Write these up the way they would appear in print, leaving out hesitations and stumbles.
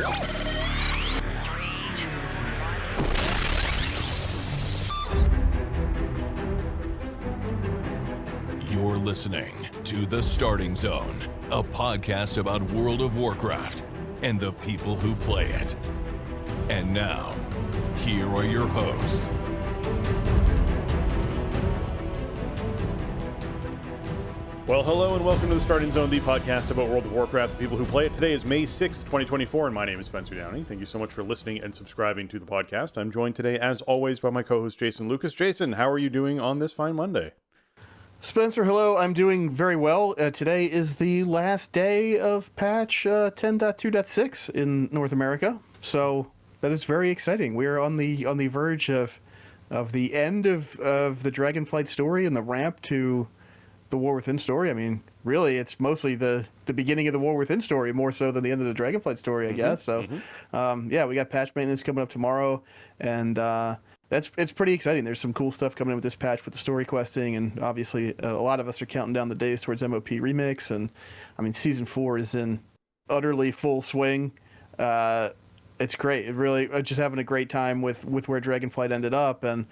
You're listening to The Starting Zone, a podcast about World of Warcraft and the people who play it. And now, here are your hosts. Well, hello and welcome to The Starting Zone, the podcast about World of Warcraft, the people who play it. Today is May 6th, 2024, and my name is Spencer Downey. Thank you so much for listening and subscribing to the podcast. I'm joined today, as always, by my co-host, Jason Lucas. Jason, how are you doing on this fine Monday? Spencer, hello. I'm doing very well. Today is the last day of patch 10.2.6 in North America, so that is very exciting. We are on the verge of the end of the Dragonflight story and the ramp to the War Within story. I mean, really, it's mostly the beginning of the War Within story more so than the end of the Dragonflight story, I guess. So, yeah, we got patch maintenance coming up tomorrow, and it's pretty exciting. There's some cool stuff coming in with this patch with the story questing, and obviously a lot of us are counting down the days towards MOP Remix, and I mean, Season 4 is in utterly full swing. It's great. It really, just having a great time with where Dragonflight ended up, and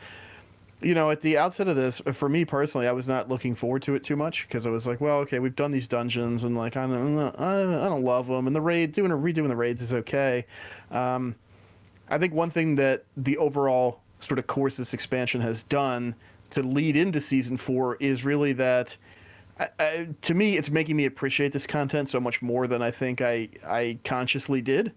you know, at the outset of this, for me personally, I was not looking forward to it too much because I was like, well, okay, we've done these dungeons, and like I don't love them, and the redoing the raids is okay. I think one thing that the overall sort of course this expansion has done to lead into Season 4 is really that, to me, it's making me appreciate this content so much more than I think I consciously did.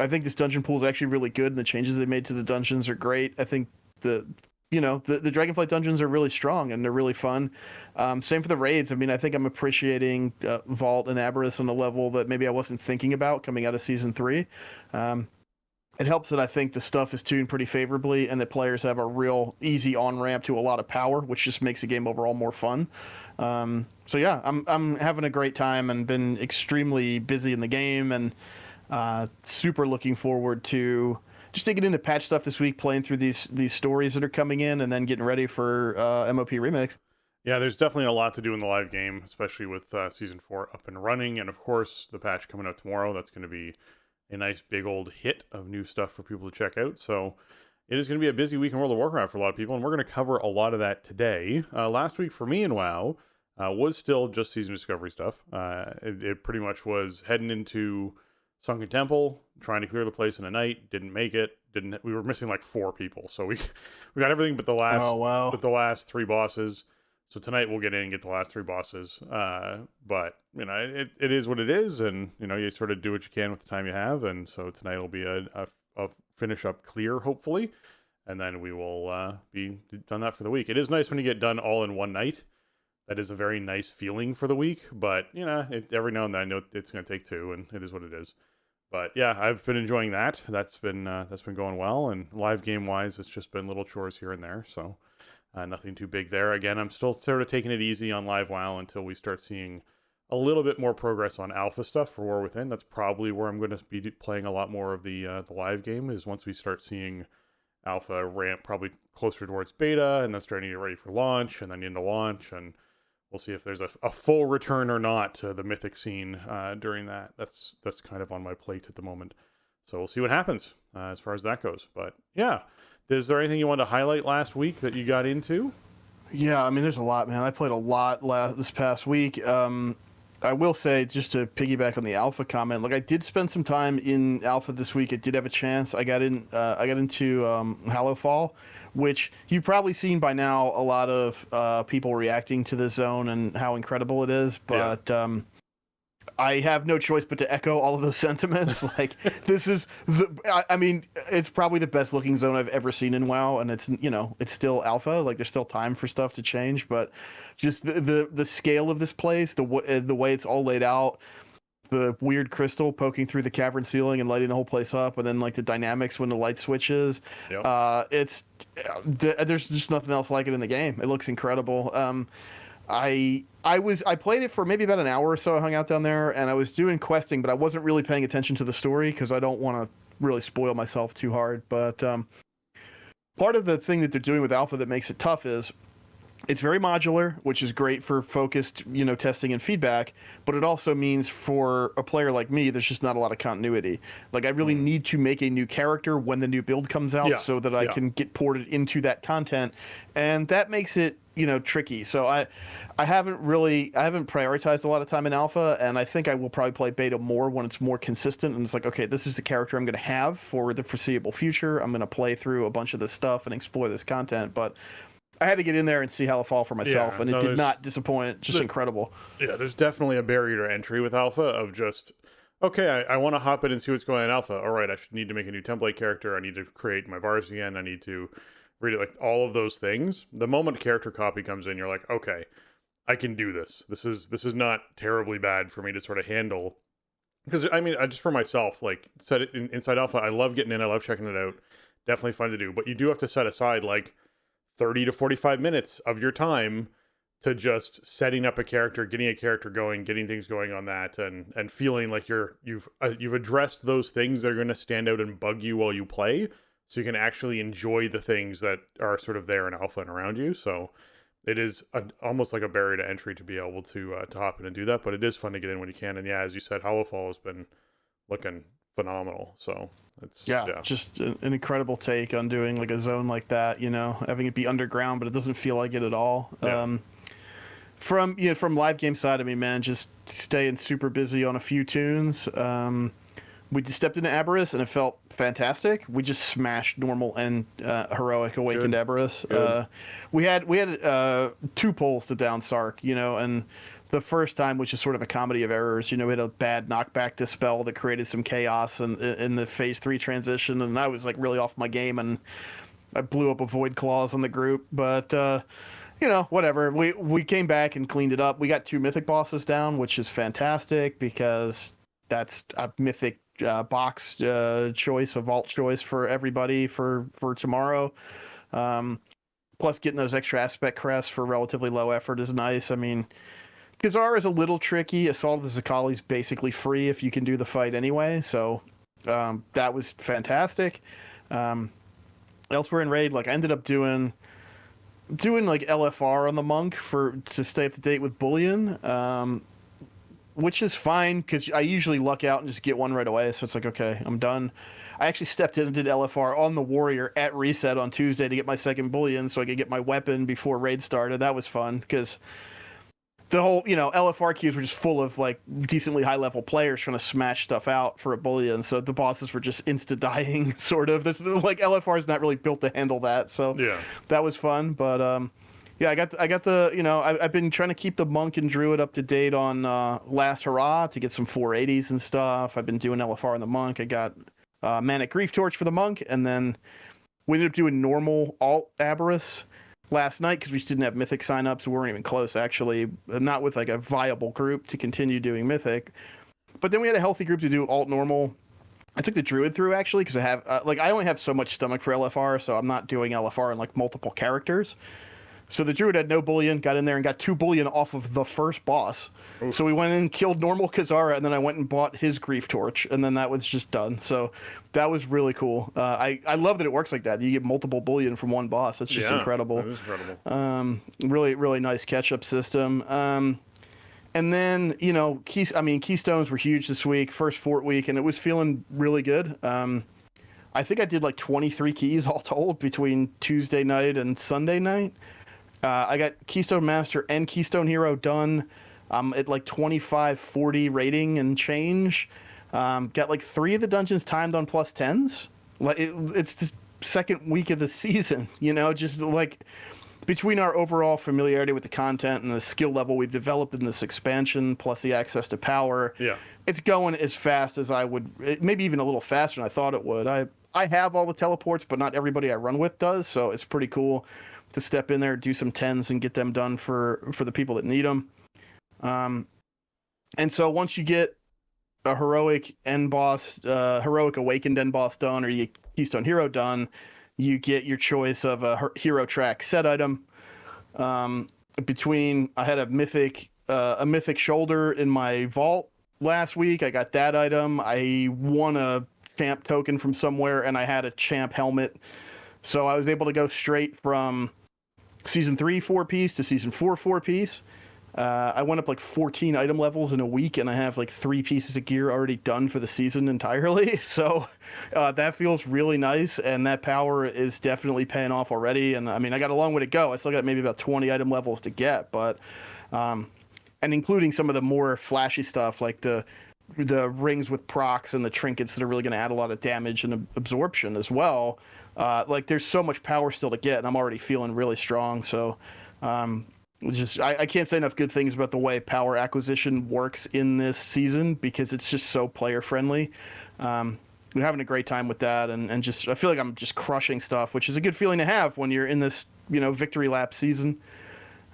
I think this dungeon pool is actually really good, and the changes they made to the dungeons are great. I think the Dragonflight dungeons are really strong, and they're really fun. Same for the raids. I mean, I think I'm appreciating Vault and Aberrus on a level that maybe I wasn't thinking about coming out of Season 3. It helps that I think the stuff is tuned pretty favorably, and that players have a real easy on-ramp to a lot of power, which just makes the game overall more fun. So yeah, I'm having a great time and been extremely busy in the game, and super looking forward to just digging into patch stuff this week, playing through these stories that are coming in, and then getting ready for MOP Remix. Yeah, there's definitely a lot to do in the live game, especially with Season 4 up and running, and of course, the patch coming out tomorrow. That's going to be a nice big old hit of new stuff for people to check out. So it is going to be a busy week in World of Warcraft for a lot of people, and we're going to cover a lot of that today. Last week for me in WoW was still just Season Discovery stuff. It pretty much was heading into Sunken Temple, trying to clear the place in a night, didn't make it. We were missing like 4 people, so we got everything but the last 3 bosses. So tonight we'll get in and get the last 3 bosses. But you know, it is what it is, and you know, you sort of do what you can with the time you have. And so tonight will be a finish up clear, hopefully, and then we will be done that for the week. It is nice when you get done all in one night. That is a very nice feeling for the week. But you know, every now and then I know it's going to take 2, and it is what it is. But yeah, I've been enjoying that. That's been going well, and live game wise, it's just been little chores here and there. So nothing too big there. Again, I'm still sort of taking it easy on live WoW until we start seeing a little bit more progress on alpha stuff for War Within. That's probably where I'm going to be playing a lot more of the live game, is once we start seeing alpha ramp probably closer towards beta, and then starting to get ready for launch, and then into launch, and we'll see if there's a full return or not to the mythic scene during that. That's kind of on my plate at the moment. So we'll see what happens as far as that goes. But yeah, is there anything you wanted to highlight last week that you got into? Yeah, I mean, there's a lot, man. I played a lot this past week. I will say, just to piggyback on the alpha comment, like I did spend some time in alpha this week. I did have a chance. I got into Hallowfall, which you've probably seen by now. A lot of people reacting to the zone and how incredible it is, but yeah. I have no choice but to echo all of those sentiments. Like, this is I mean, it's probably the best looking zone I've ever seen in WoW, and it's, you know, it's still alpha. Like, there's still time for stuff to change, but just the scale of this place, the way it's all laid out, the weird crystal poking through the cavern ceiling and lighting the whole place up, and then like the dynamics when the light switches. Yep. There's just nothing else like it in the game. It looks incredible. I played it for maybe about an hour or so. I hung out down there and I was doing questing, but I wasn't really paying attention to the story because I don't want to really spoil myself too hard. But part of the thing that they're doing with alpha that makes it tough is It's very modular, which is great for focused, testing and feedback, but it also means for a player like me, there's just not a lot of continuity. Like I really need to make a new character when the new build comes out Yeah, so that I yeah. can get ported into that content. And that makes it, tricky. So I haven't prioritized a lot of time in alpha, and I think I will probably play beta more when it's more consistent and it's like, okay, this is the character I'm going to have for the foreseeable future. I'm going to play through a bunch of this stuff and explore this content, but I had to get in there and see Halifal for myself, Yeah, and it no, did not disappoint. Just incredible. Yeah, there's definitely a barrier to entry with alpha of just, okay, I want to hop in and see what's going on in alpha. All right, I should need to make a new template character. I need to create my bars again. I need to read it, like all of those things. The moment character copy comes in, you're like, okay, I can do this. This is not terribly bad for me to sort of handle. Because I mean, just for myself, like set it inside alpha. I love getting in. I love checking it out. Definitely fun to do. But you do have to set aside like 30 to 45 minutes of your time to just setting up a character, getting a character going, getting things going on that, and feeling like you've addressed those things that are going to stand out and bug you while you play, so you can actually enjoy the things that are sort of there in alpha and around you. So it is almost like a barrier to entry to be able to hop in and do that, but it is fun to get in when you can. And yeah, as you said, Hollowfall has been looking phenomenal. So it's just an incredible take on doing like a zone like that. Having it be underground, but it doesn't feel like it at all. Yeah. From live game side, I mean, man, just staying super busy on a few tunes. We just stepped into Aberrus and it felt fantastic. We just smashed normal and heroic awakened Good. Aberrus. We had 2 pulls to down Sark, and the first time, which is sort of a comedy of errors, we had a bad knockback dispel that created some chaos in the phase 3 transition, and I was like really off my game, and I blew up a void clause on the group, but whatever. We came back and cleaned it up. We got 2 mythic bosses down, which is fantastic because that's a mythic box choice, a vault choice for everybody for tomorrow. Plus, getting those extra aspect crests for relatively low effort is nice. I mean, Kazar is a little tricky. Assault of the Zakali is basically free if you can do the fight anyway, so that was fantastic. Elsewhere in raid, like I ended up doing like LFR on the monk to stay up to date with bullion, which is fine because I usually luck out and just get one right away. So it's like, okay, I'm done. I actually stepped in and did LFR on the warrior at reset on Tuesday to get my second bullion so I could get my weapon before raid started. That was fun because the whole, LFR queues were just full of like decently high level players trying to smash stuff out for a bullion. So the bosses were just insta dying, sort of. This like LFR is not really built to handle that. So Yeah. that was fun. But yeah, I got the I've been trying to keep the monk and druid up to date on Last Hurrah to get some 480s and stuff. I've been doing LFR on the monk. I got Manic Grief Torch for the monk, and then we ended up doing normal alt Aberrus last night because we just didn't have mythic signups. We weren't even close, actually, not with like a viable group to continue doing mythic. But then we had a healthy group to do alt normal. I took the druid through actually because I have I only have so much stomach for LFR, so I'm not doing LFR in like multiple characters. So the druid had no bullion, got in there and got 2 bullion off of the first boss. Oof. So we went in and killed normal Kazara, and then I went and bought his Grief Torch, and then that was just done. So that was really cool. I love that it works like that. You get multiple bullion from one boss. It's just incredible. That is incredible. Really, really nice catch-up system. And then, Keystones were huge this week, first fort week, and it was feeling really good. I think I did like 23 keys all told between Tuesday night and Sunday night. I got Keystone Master and Keystone Hero done at like 25-40 rating and change. Got like 3 of the dungeons timed on plus 10s. Like it's the second week of the season, just like between our overall familiarity with the content and the skill level we've developed in this expansion, plus the access to power. Yeah, it's going as fast as I would, maybe even a little faster than I thought it would. I have all the teleports, but not everybody I run with does, so it's pretty cool to step in there, do some 10s, and get them done for the people that need them. And so once you get a heroic end boss, heroic awakened end boss done, or you get Keystone Hero done, you get your choice of a hero track set item. I had a mythic shoulder in my vault last week. I got that item. I won a champ token from somewhere, and I had a champ helmet. So I was able to go straight from Season 3 4-piece to Season 4 4-piece. I went up like 14 item levels in a week, and I have like 3 pieces of gear already done for the season entirely. So that feels really nice, and that power is definitely paying off already. And I mean, I got a long way to go. I still got maybe about 20 item levels to get, but and including some of the more flashy stuff like the rings with procs and the trinkets that are really going to add a lot of damage and absorption as well. Like there's so much power still to get, and I'm already feeling really strong. So I can't say enough good things about the way power acquisition works in this season, because it's just so player friendly. We're having a great time with that, and just I feel like I'm just crushing stuff, which is a good feeling to have when you're in this victory lap season.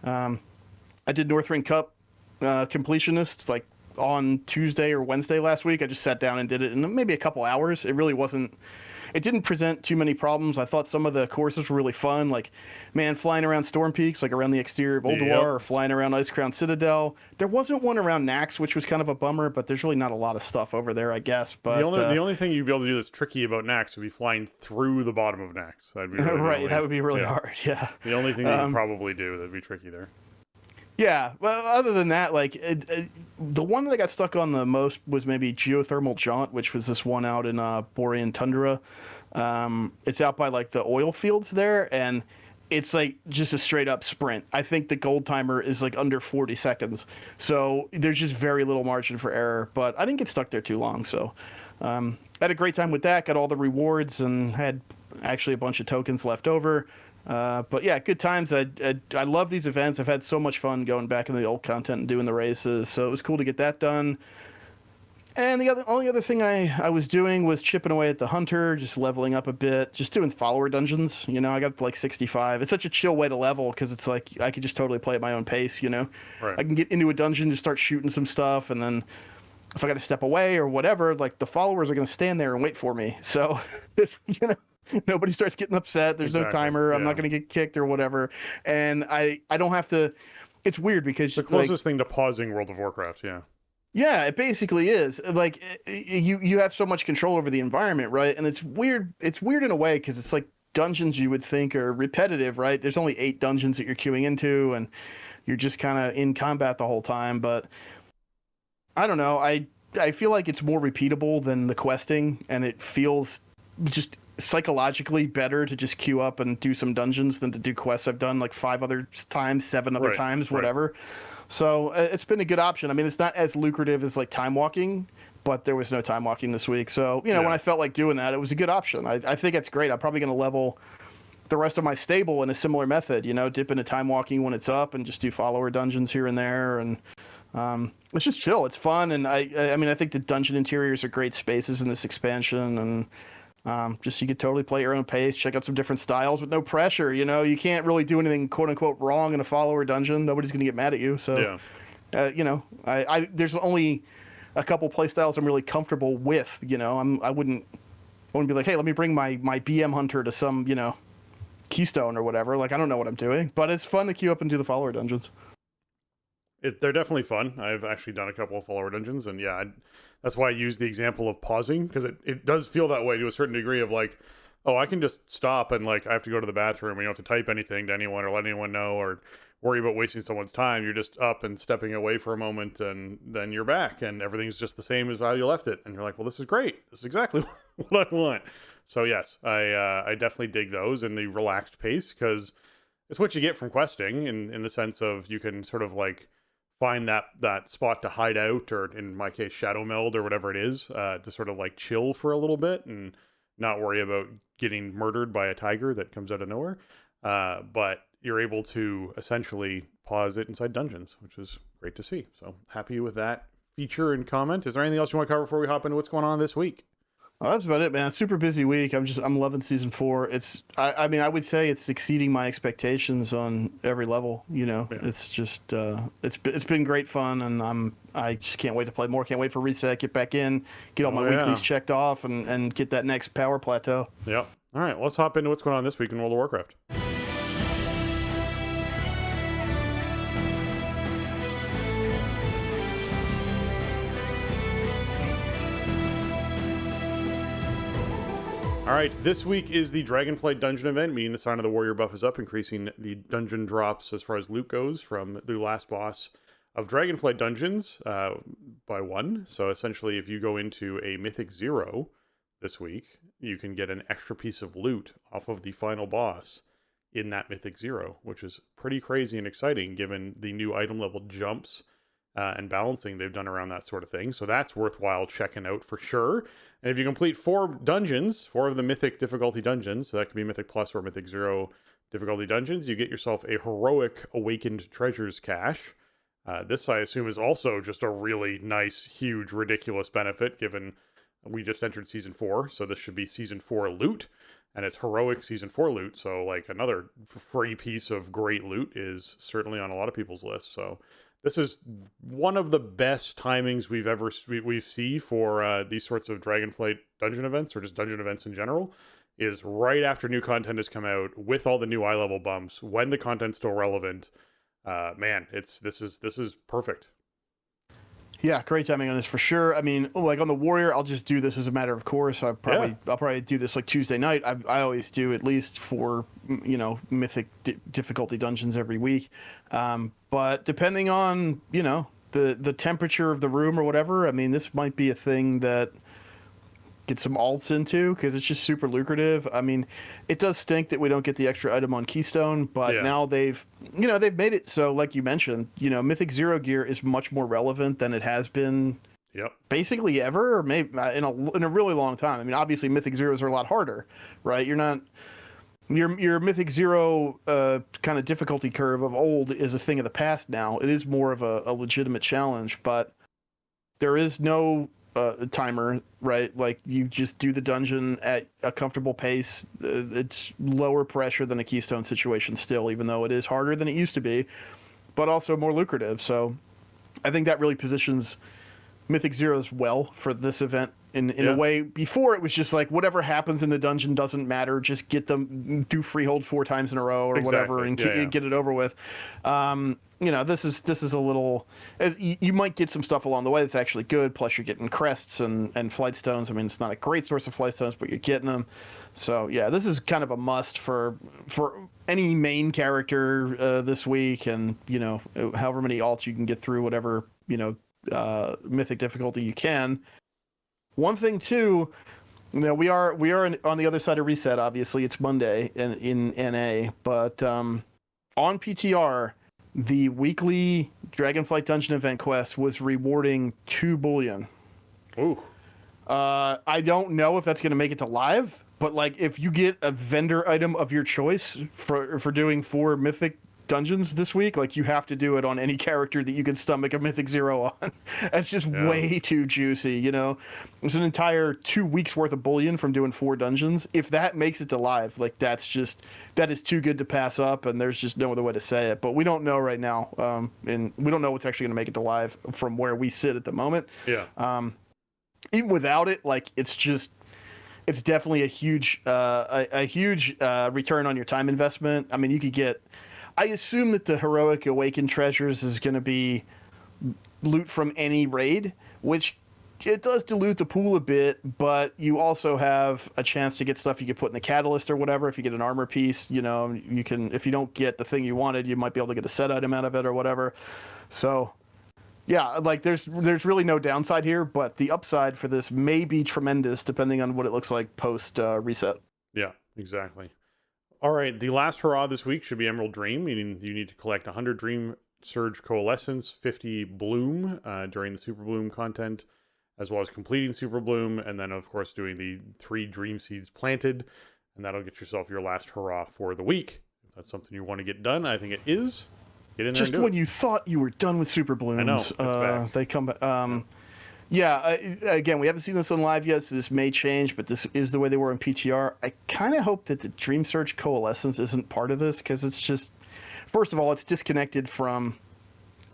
I did Northring Cup completionist like on Tuesday or Wednesday last week. I just sat down and did it in maybe a couple hours. It didn't present too many problems. I thought some of the courses were really fun, like, man, flying around Storm Peaks, like around the exterior of Ulduar, or flying around Ice Crown Citadel. There wasn't one around Naxx, which was kind of a bummer, but there's really not a lot of stuff over there, I guess. But the only thing you'd be able to do that's tricky about Naxx would be flying through the bottom of Naxx. That'd be really right. That would be really hard. Yeah. The only thing that you could probably do that'd be tricky there. Yeah, well, other than that, like the one that I got stuck on the most was maybe Geothermal Jaunt, which was this one out in Borean Tundra. It's out by like the oil fields there, and it's like just a straight up sprint. I think the gold timer is like under 40 seconds, so there's just very little margin for error. But I didn't get stuck there too long, so I had a great time with that. Got all the rewards and had actually a bunch of tokens left over. But yeah, good times. I love these events. I've had so much fun going back into the old content and doing the races, so it was cool to get that done. And the only other thing I was doing was chipping away at the Hunter, just leveling up a bit, just doing follower dungeons. I got to like 65. It's such a chill way to level, because it's like I could just totally play at my own pace. Right. I can get into a dungeon, just start shooting some stuff, and then if I got to step away or whatever, like the followers are going to stand there and wait for me. So it's nobody starts getting upset. There's no timer. I'm not going to get kicked or whatever. And I don't have to. It's weird because the closest thing to pausing World of Warcraft. Yeah. Yeah, it basically is. Like you have so much control over the environment, right? And it's weird. It's weird in a way, because it's like dungeons you would think are repetitive, right? There's only 8 dungeons that you're queuing into, and you're just kind of in combat the whole time. But I don't know. I feel like it's more repeatable than the questing, and it feels just psychologically better to just queue up and do some dungeons than to do quests. I've done like 5 other times, 7 other times, whatever. So it's been a good option. I mean, it's not as lucrative as like time walking, but there was no time walking this week. So, when I felt like doing that, it was a good option. I think it's great. I'm probably going to level the rest of my stable in a similar method, dip into time walking when it's up and just do follower dungeons here and there. And it's just chill. It's fun. And I mean, I think the dungeon interiors are great spaces in this expansion, and just you could totally play your own pace, check out some different styles with no pressure. You can't really do anything quote unquote wrong in a follower dungeon. Nobody's going to get mad at you. So, there's only a couple play styles I'm really comfortable with. I wouldn't be like, hey, let me bring my BM Hunter to some Keystone or whatever. Like, I don't know what I'm doing, but it's fun to queue up and do the follower dungeons. They're definitely fun. I've actually done a couple of follower dungeons, and that's why I use the example of pausing, because it does feel that way to a certain degree of like, oh, I can just stop and like I have to go to the bathroom, and you don't have to type anything to anyone or let anyone know or worry about wasting someone's time. You're just up and stepping away for a moment, and then you're back, and everything's just the same as how you left it. And you're like, well, this is great. This is exactly what I want. So yes, I definitely dig those and the relaxed pace, because it's what you get from questing in the sense of you can sort of like find that spot to hide out, or in my case, shadow meld or whatever it is, to sort of like chill for a little bit and not worry about getting murdered by a tiger that comes out of nowhere. But you're able to essentially pause it inside dungeons, which is great to see. So happy with that feature and comment. Is there anything else you want to cover before we hop into what's going on this week? Oh, that's about it, man. Super busy week. I'm loving season 4. I mean, I would say it's exceeding my expectations on every level. It's just it's been great fun, and I just can't wait to play more. Can't wait for reset, get back in, get all my weeklies checked off, and get that next power plateau. Yep. All right, let's hop into what's going on this week in World of Warcraft. All right, this week is the Dragonflight dungeon event, meaning the Sign of the Warrior buff is up, increasing the dungeon drops as far as loot goes from the last boss of Dragonflight dungeons by 1. So essentially, if you go into a Mythic 0 this week, you can get an extra piece of loot off of the final boss in that Mythic 0, which is pretty crazy and exciting given the new item level jumps and balancing they've done around that sort of thing. So that's worthwhile checking out for sure. And if you complete 4 dungeons, 4 of the Mythic difficulty dungeons, so that could be Mythic Plus or Mythic 0 difficulty dungeons, you get yourself a Heroic Awakened Treasures cache. This, I assume, is also just a really nice, huge, ridiculous benefit, given we just entered Season 4, so this should be Season 4 loot, and it's Heroic Season 4 loot, so like another free piece of great loot is certainly on a lot of people's lists. So this is one of the best timings we've seen for these sorts of Dragonflight dungeon events, or just dungeon events in general, is right after new content has come out with all the new eye level bumps, when the content's still relevant. Man, this is perfect. Yeah, great timing on this for sure. I mean, like on the Warrior, I'll just do this as a matter of course. I'll probably do this like Tuesday night. I always do at least 4, Mythic difficulty dungeons every week. But depending on, the temperature of the room or whatever, I mean, this might be a thing that get some alts into, because it's just super lucrative. I mean, it does stink that we don't get the extra item on Keystone, but now they've made it so, like you mentioned, Mythic 0 gear is much more relevant than it has been basically ever, or maybe in a really long time. I mean, obviously Mythic 0s are a lot harder, right? You're not your Mythic 0 kind of difficulty curve of old is a thing of the past now. It is more of a legitimate challenge, but there is no timer, right? Like, you just do the dungeon at a comfortable pace. It's lower pressure than a Keystone situation still, even though it is harder than it used to be, but also more lucrative. So I think that really positions Mythic Zeros well for this event in a way. Before, it was just like, whatever happens in the dungeon doesn't matter, just get them, do freehold 4 times in a row or whatever, and get it over with. This is a little, you might get some stuff along the way that's actually good, plus you're getting crests and flight stones. I mean, it's not a great source of flight stones, but you're getting them. So yeah, this is kind of a must for any main character this week, and however many alts you can get through whatever Mythic difficulty you can. One thing too, we are on the other side of reset. Obviously, it's Monday in NA, but on PTR, the weekly Dragonflight Dungeon event quest was rewarding 2 bullion. Ooh. I don't know if that's going to make it to live, but like, if you get a vendor item of your choice for doing 4 Mythic dungeons this week, like, you have to do it on any character that you can stomach a Mythic 0 on. That's just way too juicy, There's an entire 2 weeks worth of bullion from doing 4 dungeons. If that makes it to live, like, that is too good to pass up, and there's just no other way to say it. But we don't know right now, and we don't know what's actually going to make it to live from where we sit at the moment. Even without it, like, it's definitely a huge return on your time investment. I mean, you could get, I assume that the Heroic Awakened Treasures is going to be loot from any raid, which it does dilute the pool a bit, but you also have a chance to get stuff you could put in the Catalyst or whatever. If you get an armor piece, you can, if you don't get the thing you wanted, you might be able to get a set item out of it or whatever. So yeah, like, there's really no downside here, but the upside for this may be tremendous depending on what it looks like post reset. Yeah, exactly. All right, the last hurrah this week should be Emerald Dream, meaning you need to collect 100 Dream Surge Coalescence, 50 Bloom during the Super Bloom content, as well as completing Super Bloom, and then, of course, doing the 3 Dream Seeds planted, and that'll get yourself your last hurrah for the week. If that's something you want to get done, I think it is. Get in there just when you thought you were done with Super Blooms, I know, it's back. they come back. Again, we haven't seen this on live yet, so this may change, but this is the way they were in PTR. I kind of hope that the Dream Search Coalescence isn't part of this, because it's just, first of all, it's disconnected from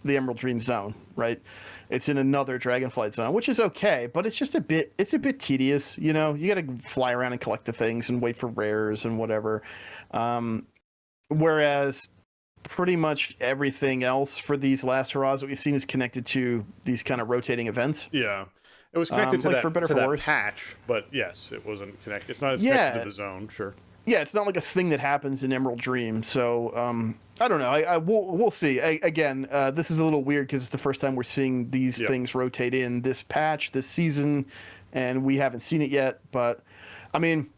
the Emerald Dream Zone, right? It's in another Dragonflight zone, which is okay, but it's just a bit tedious, You got to fly around and collect the things and wait for rares and whatever. Whereas pretty much everything else for these last hurrahs that we've seen is connected to these kind of rotating events. Yeah. It was connected to like that, for better to or for that worse. patch, but yes, it wasn't connected. It's not as connected to the zone, sure. Yeah, it's not like a thing that happens in Emerald Dream. So I don't know. We'll see. Again, this is a little weird because it's the first time we're seeing these things rotate in this patch, this season, and we haven't seen it yet. But I mean,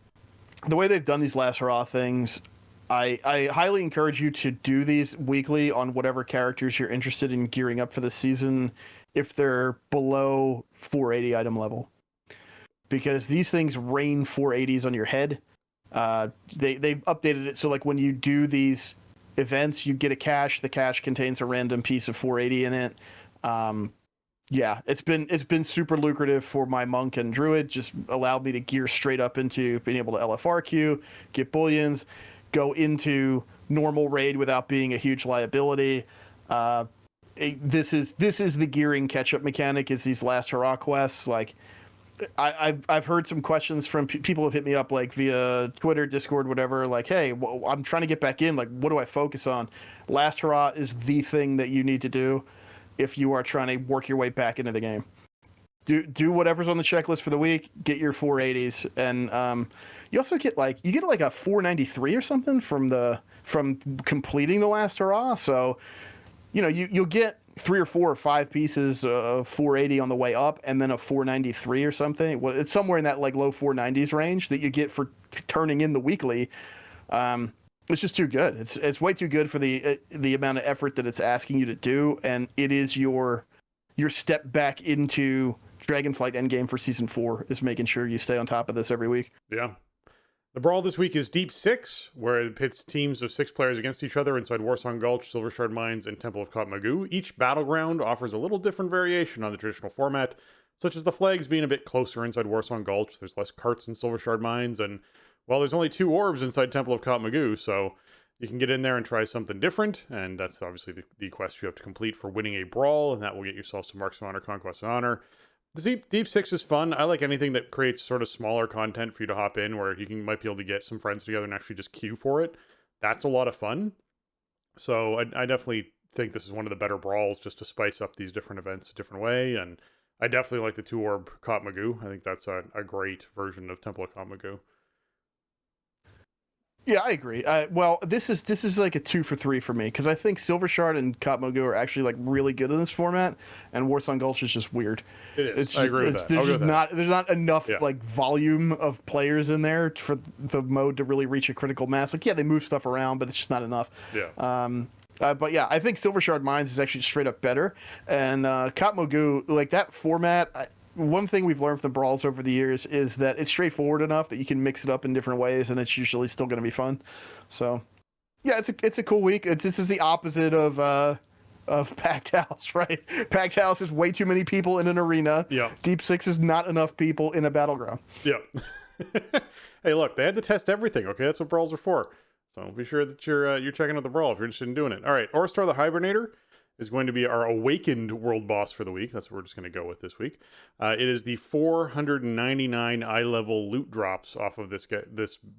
the way they've done these last hurrah things, I highly encourage you to do these weekly on whatever characters you're interested in gearing up for the season if they're below 480 item level. Because these things rain 480s on your head. They've updated it so like when you do these events, you get a cache. The cache contains a random piece of 480 in it. Yeah, it's been super lucrative for my monk and druid. Just allowed me to gear straight up into being able to LFRQ, get bullions, go into normal raid without being a huge liability. This is the gearing catch-up mechanic. Is these last hurrah quests like. I've heard some questions from people who've hit me up like via Twitter, Discord, whatever. Like, hey, I'm trying to get back in. Like, what do I focus on? Last hurrah is the thing that you need to do if you are trying to work your way back into the game. Do whatever's on the checklist for the week. Get your 480s, and you also get like a 493 or something from completing the last hurrah. So, you'll get 3 or 4 or 5 pieces of 480 on the way up, and then a 493 or something. Well, it's somewhere in that like low 490s range that you get for turning in the weekly. It's just too good. It's way too good for the amount of effort that it's asking you to do, and it is your step back into Dragonflight endgame for season 4 is making sure you stay on top of this every week. Yeah. The brawl this week is Deep 6, where it pits teams of 6 players against each other inside Warsong Gulch, Silvershard Mines, and Temple of Kot Magoo. Each battleground offers a little different variation on the traditional format, such as the flags being a bit closer inside Warsong Gulch. There's less carts in Silvershard Mines, and, well, there's only 2 orbs inside Temple of Kot Magoo, so you can get in there and try something different, and that's obviously the quest you have to complete for winning a brawl, and that will get yourself some Marks of Honor, Conquest of Honor. The Deep 6 is fun. I like anything that creates sort of smaller content for you to hop in where you might be able to get some friends together and actually just queue for it. That's a lot of fun. So I definitely think this is one of the better brawls just to spice up these different events a different way. And I definitely like the 2-orb Kot Magoo. I think that's a great version of Temple of Kot Magoo. Yeah, I agree. Well, this is like a 2 for 3 for me because I think Silvershard and Kot Magoo are actually like really good in this format, and Warsong Gulch is just weird. It is. I agree with that. There's not enough like volume of players in there for the mode to really reach a critical mass. Like, yeah, they move stuff around, but it's just not enough. Yeah. But yeah, I think Silvershard Mines is actually straight up better, and Kot Magoo, like that format. One thing we've learned from the brawls over the years is that it's straightforward enough that you can mix it up in different ways, and it's usually still going to be fun. So, yeah, it's a cool week. This is the opposite of Packed House, right? Packed House is way too many people in an arena. Yeah. Deep 6 is not enough people in a battleground. Yeah. Hey, look, they had to test everything. Okay, that's what brawls are for. So be sure that you're checking out the brawl if you're interested in doing it. All right, Orstar the Hibernator is going to be our awakened world boss for the week. That's what we're just going to go with this week. It is the 499 eye level loot drops off of this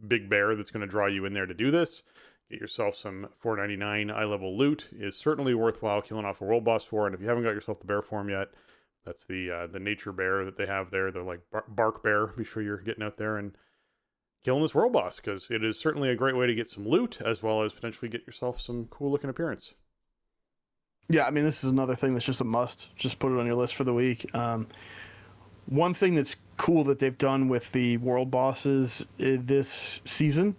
big bear that's going to draw you in there to do this. Get yourself some 499 eye level loot is certainly worthwhile killing off a world boss for. And if you haven't got yourself the bear form yet, that's the nature bear that they have there. They're like bark bear. Be sure you're getting out there and killing this world boss because it is certainly a great way to get some loot as well as potentially get yourself some cool looking appearance. Yeah, I mean, this is another thing that's just a must. Just put it on your list for the week. One thing that's cool that they've done with the world bosses this season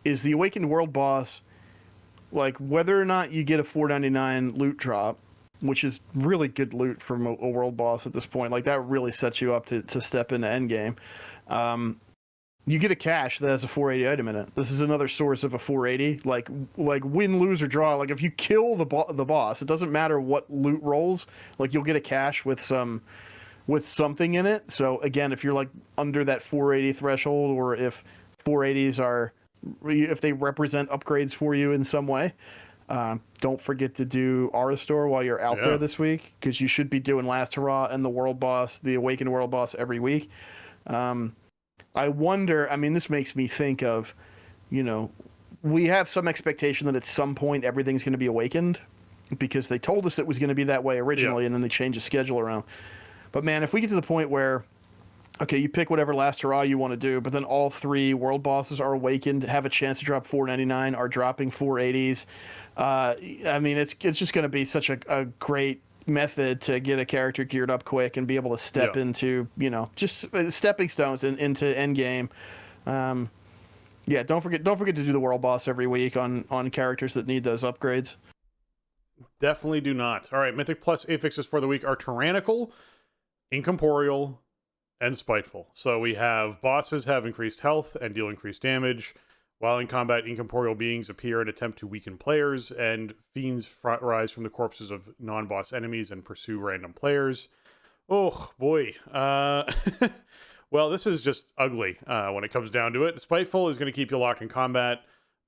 is the Awakened World Boss, like whether or not you get a 499 loot drop, which is really good loot from a world boss at this point. Like that really sets you up to step into endgame. You get a cache that has a 480 item in it. This is another source of a 480. Like win, lose, or draw. Like if you kill the boss, it doesn't matter what loot rolls. Like you'll get a cache with something in it. So again, if you're like under that 480 threshold, or if 480s if they represent upgrades for you in some way, don't forget to do Aurastor while you're out there this week, because you should be doing Last Hurrah and the World Boss, the Awakened World Boss every week. I wonder, I mean, this makes me think of, we have some expectation that at some point everything's going to be awakened because they told us it was going to be that way originally, and then they changed the schedule around. But man, if we get to the point where, okay, you pick whatever last hurrah you want to do, but then all 3 world bosses are awakened, have a chance to drop 499, are dropping 480s. I mean, it's just going to be such a great method to get a character geared up quick and be able to step into, just stepping stones into endgame. Yeah, don't forget to do the world boss every week on characters that need those upgrades. Definitely do not. All right, Mythic Plus affixes for the week are Tyrannical, Incorporeal, and Spiteful. So we have bosses have increased health and deal increased damage. While in combat, incorporeal beings appear and attempt to weaken players, and fiends rise from the corpses of non-boss enemies and pursue random players. Oh, boy. Well, this is just ugly when it comes down to it. Spiteful is going to keep you locked in combat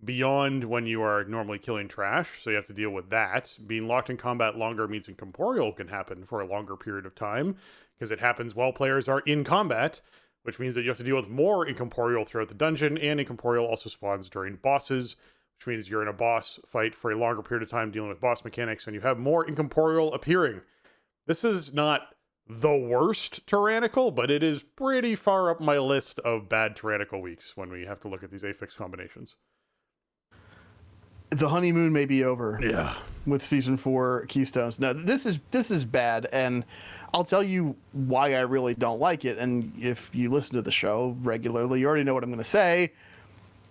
beyond when you are normally killing trash, so you have to deal with that. Being locked in combat longer means incorporeal can happen for a longer period of time, because it happens while players are in combat, which means that you have to deal with more incorporeal throughout the dungeon, and incorporeal also spawns during bosses, which means you're in a boss fight for a longer period of time dealing with boss mechanics, and you have more incorporeal appearing. This is not the worst tyrannical, but it is pretty far up my list of bad tyrannical weeks when we have to look at these affix combinations. The honeymoon may be over. Yeah. With Season 4 Keystones. Now, this is bad, and I'll tell you why I really don't like it. And if you listen to the show regularly, you already know what I'm going to say.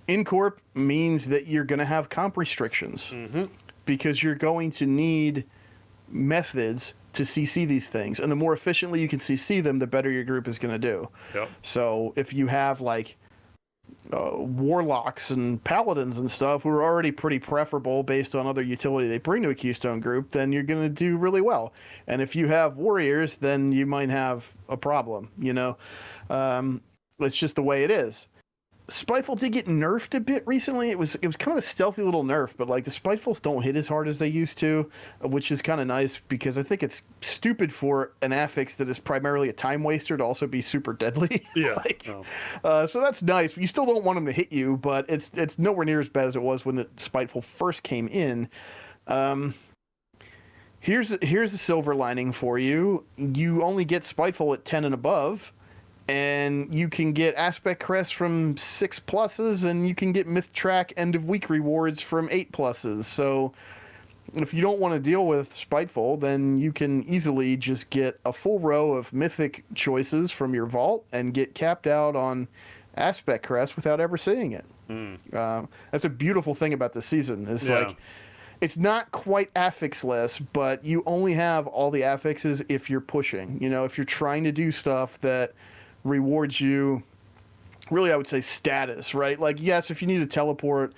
Incorp means that you're going to have comp restrictions. Mm-hmm. Because you're going to need methods to CC these things. And the more efficiently you can CC them, the better your group is going to do. Yep. So if you have, like, warlocks and paladins and stuff who are already pretty preferable based on other utility they bring to a keystone group, then you're going to do really well. And if you have warriors, then you might have a problem. It's just the way it is. Spitefuls did get nerfed a bit recently. It was kind of a stealthy little nerf, but like the Spitefuls don't hit as hard as they used to, which is kind of nice because I think it's stupid for an affix that is primarily a time waster to also be super deadly. Yeah. So that's nice. You still don't want them to hit you, but it's nowhere near as bad as it was when the Spiteful first came in. Here's a silver lining for you. You only get Spiteful at 10 and above. And you can get Aspect Crest from 6 pluses, and you can get Myth Track End of Week rewards from 8 pluses. So if you don't want to deal with Spiteful, then you can easily just get a full row of Mythic choices from your vault and get capped out on Aspect Crest without ever seeing it. That's a beautiful thing about the season. It's like, it's not quite affixless, but you only have all the affixes if you're pushing. If you're trying to do stuff that rewards you, really I would say status, right? Like, yes, if you need to teleport,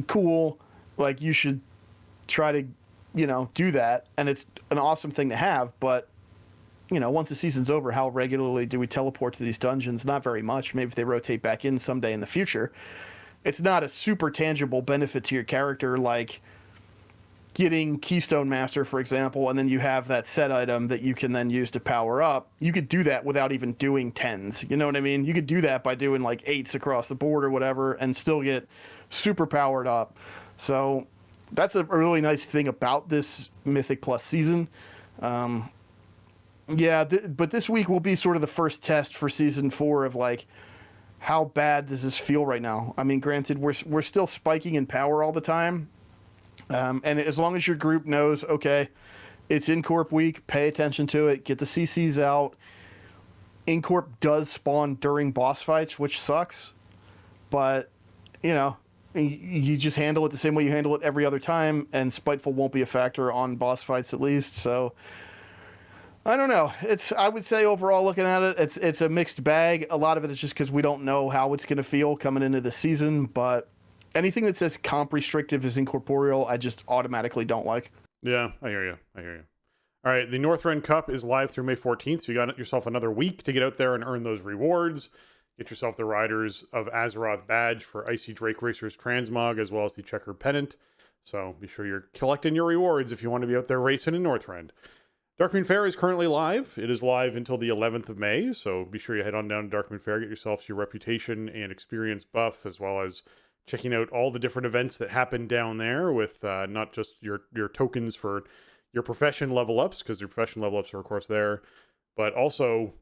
cool, like you should try to do that, and it's an awesome thing to have. But once the season's over, how regularly do we teleport to these dungeons? Not very much. Maybe if they rotate back in someday in the future. It's not a super tangible benefit to your character like getting Keystone Master, for example, and then you have that set item that you can then use to power up. You could do that without even doing 10s. You know what I mean? You could do that by doing like 8s across the board or whatever and still get super powered up. So that's a really nice thing about this Mythic Plus season. But this week will be sort of the first test for Season 4 of like, how bad does this feel right now? I mean, granted, we're still spiking in power all the time. And as long as your group knows, okay, it's Incorp week, pay attention to it, get the CCs out. Incorp does spawn during boss fights, which sucks. But, you just handle it the same way you handle it every other time, and Spiteful won't be a factor on boss fights at least. So, I don't know. I would say overall looking at it, it's a mixed bag. A lot of it is just because we don't know how it's going to feel coming into the season, but anything that says comp restrictive is incorporeal, I just automatically don't like. Yeah, I hear you. All right, the Northrend Cup is live through May 14th, so you got yourself another week to get out there and earn those rewards. Get yourself the Riders of Azeroth badge for Icy Drake Racers Transmog, as well as the Checkered Pennant. So be sure you're collecting your rewards if you want to be out there racing in Northrend. Darkmoon Fair is currently live. It is live until the 11th of May, so be sure you head on down to Darkmoon Fair, get yourself your reputation and experience buff, as well as checking out all the different events that happen down there with not just your tokens for your profession level ups, because your profession level ups are, of course, there, but also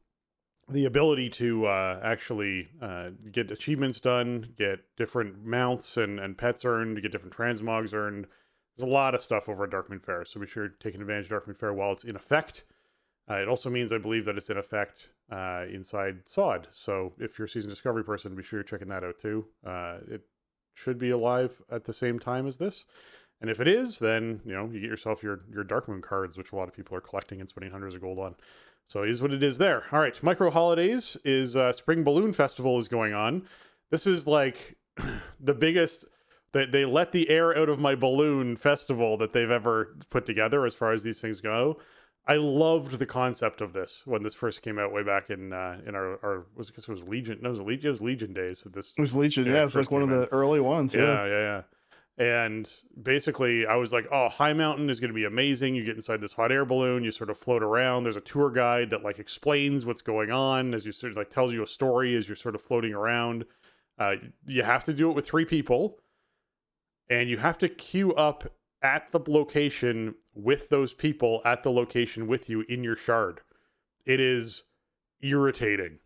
the ability to actually get achievements done, get different mounts and pets earned, get different transmogs earned. There's a lot of stuff over at Darkmoon Faire, so be sure to take advantage of Darkmoon Faire while it's in effect. It also means, I believe, that it's in effect inside SOD. So if you're a Season Discovery person, be sure you're checking that out too. It should be alive at the same time as this. And if it is, then, you get yourself your Darkmoon cards, which a lot of people are collecting and spending hundreds of gold on. So it is what it is there. All right, Micro Holidays is Spring Balloon Festival is going on. This is like the biggest... They let the air out of my balloon festival that they've ever put together as far as these things go. I loved the concept of this when this first came out way back in our it was Legion. No, it was Legion days that this. It was Legion, yeah. It was like one of the early ones. Yeah. And basically, I was like, "Oh, High Mountain is going to be amazing." You get inside this hot air balloon, you sort of float around. There's a tour guide that like explains what's going on as you sort of like tells you a story as you're sort of floating around. You have to do it with 3 people, and you have to queue up at the location with those people at the location with you in your shard. It is irritating.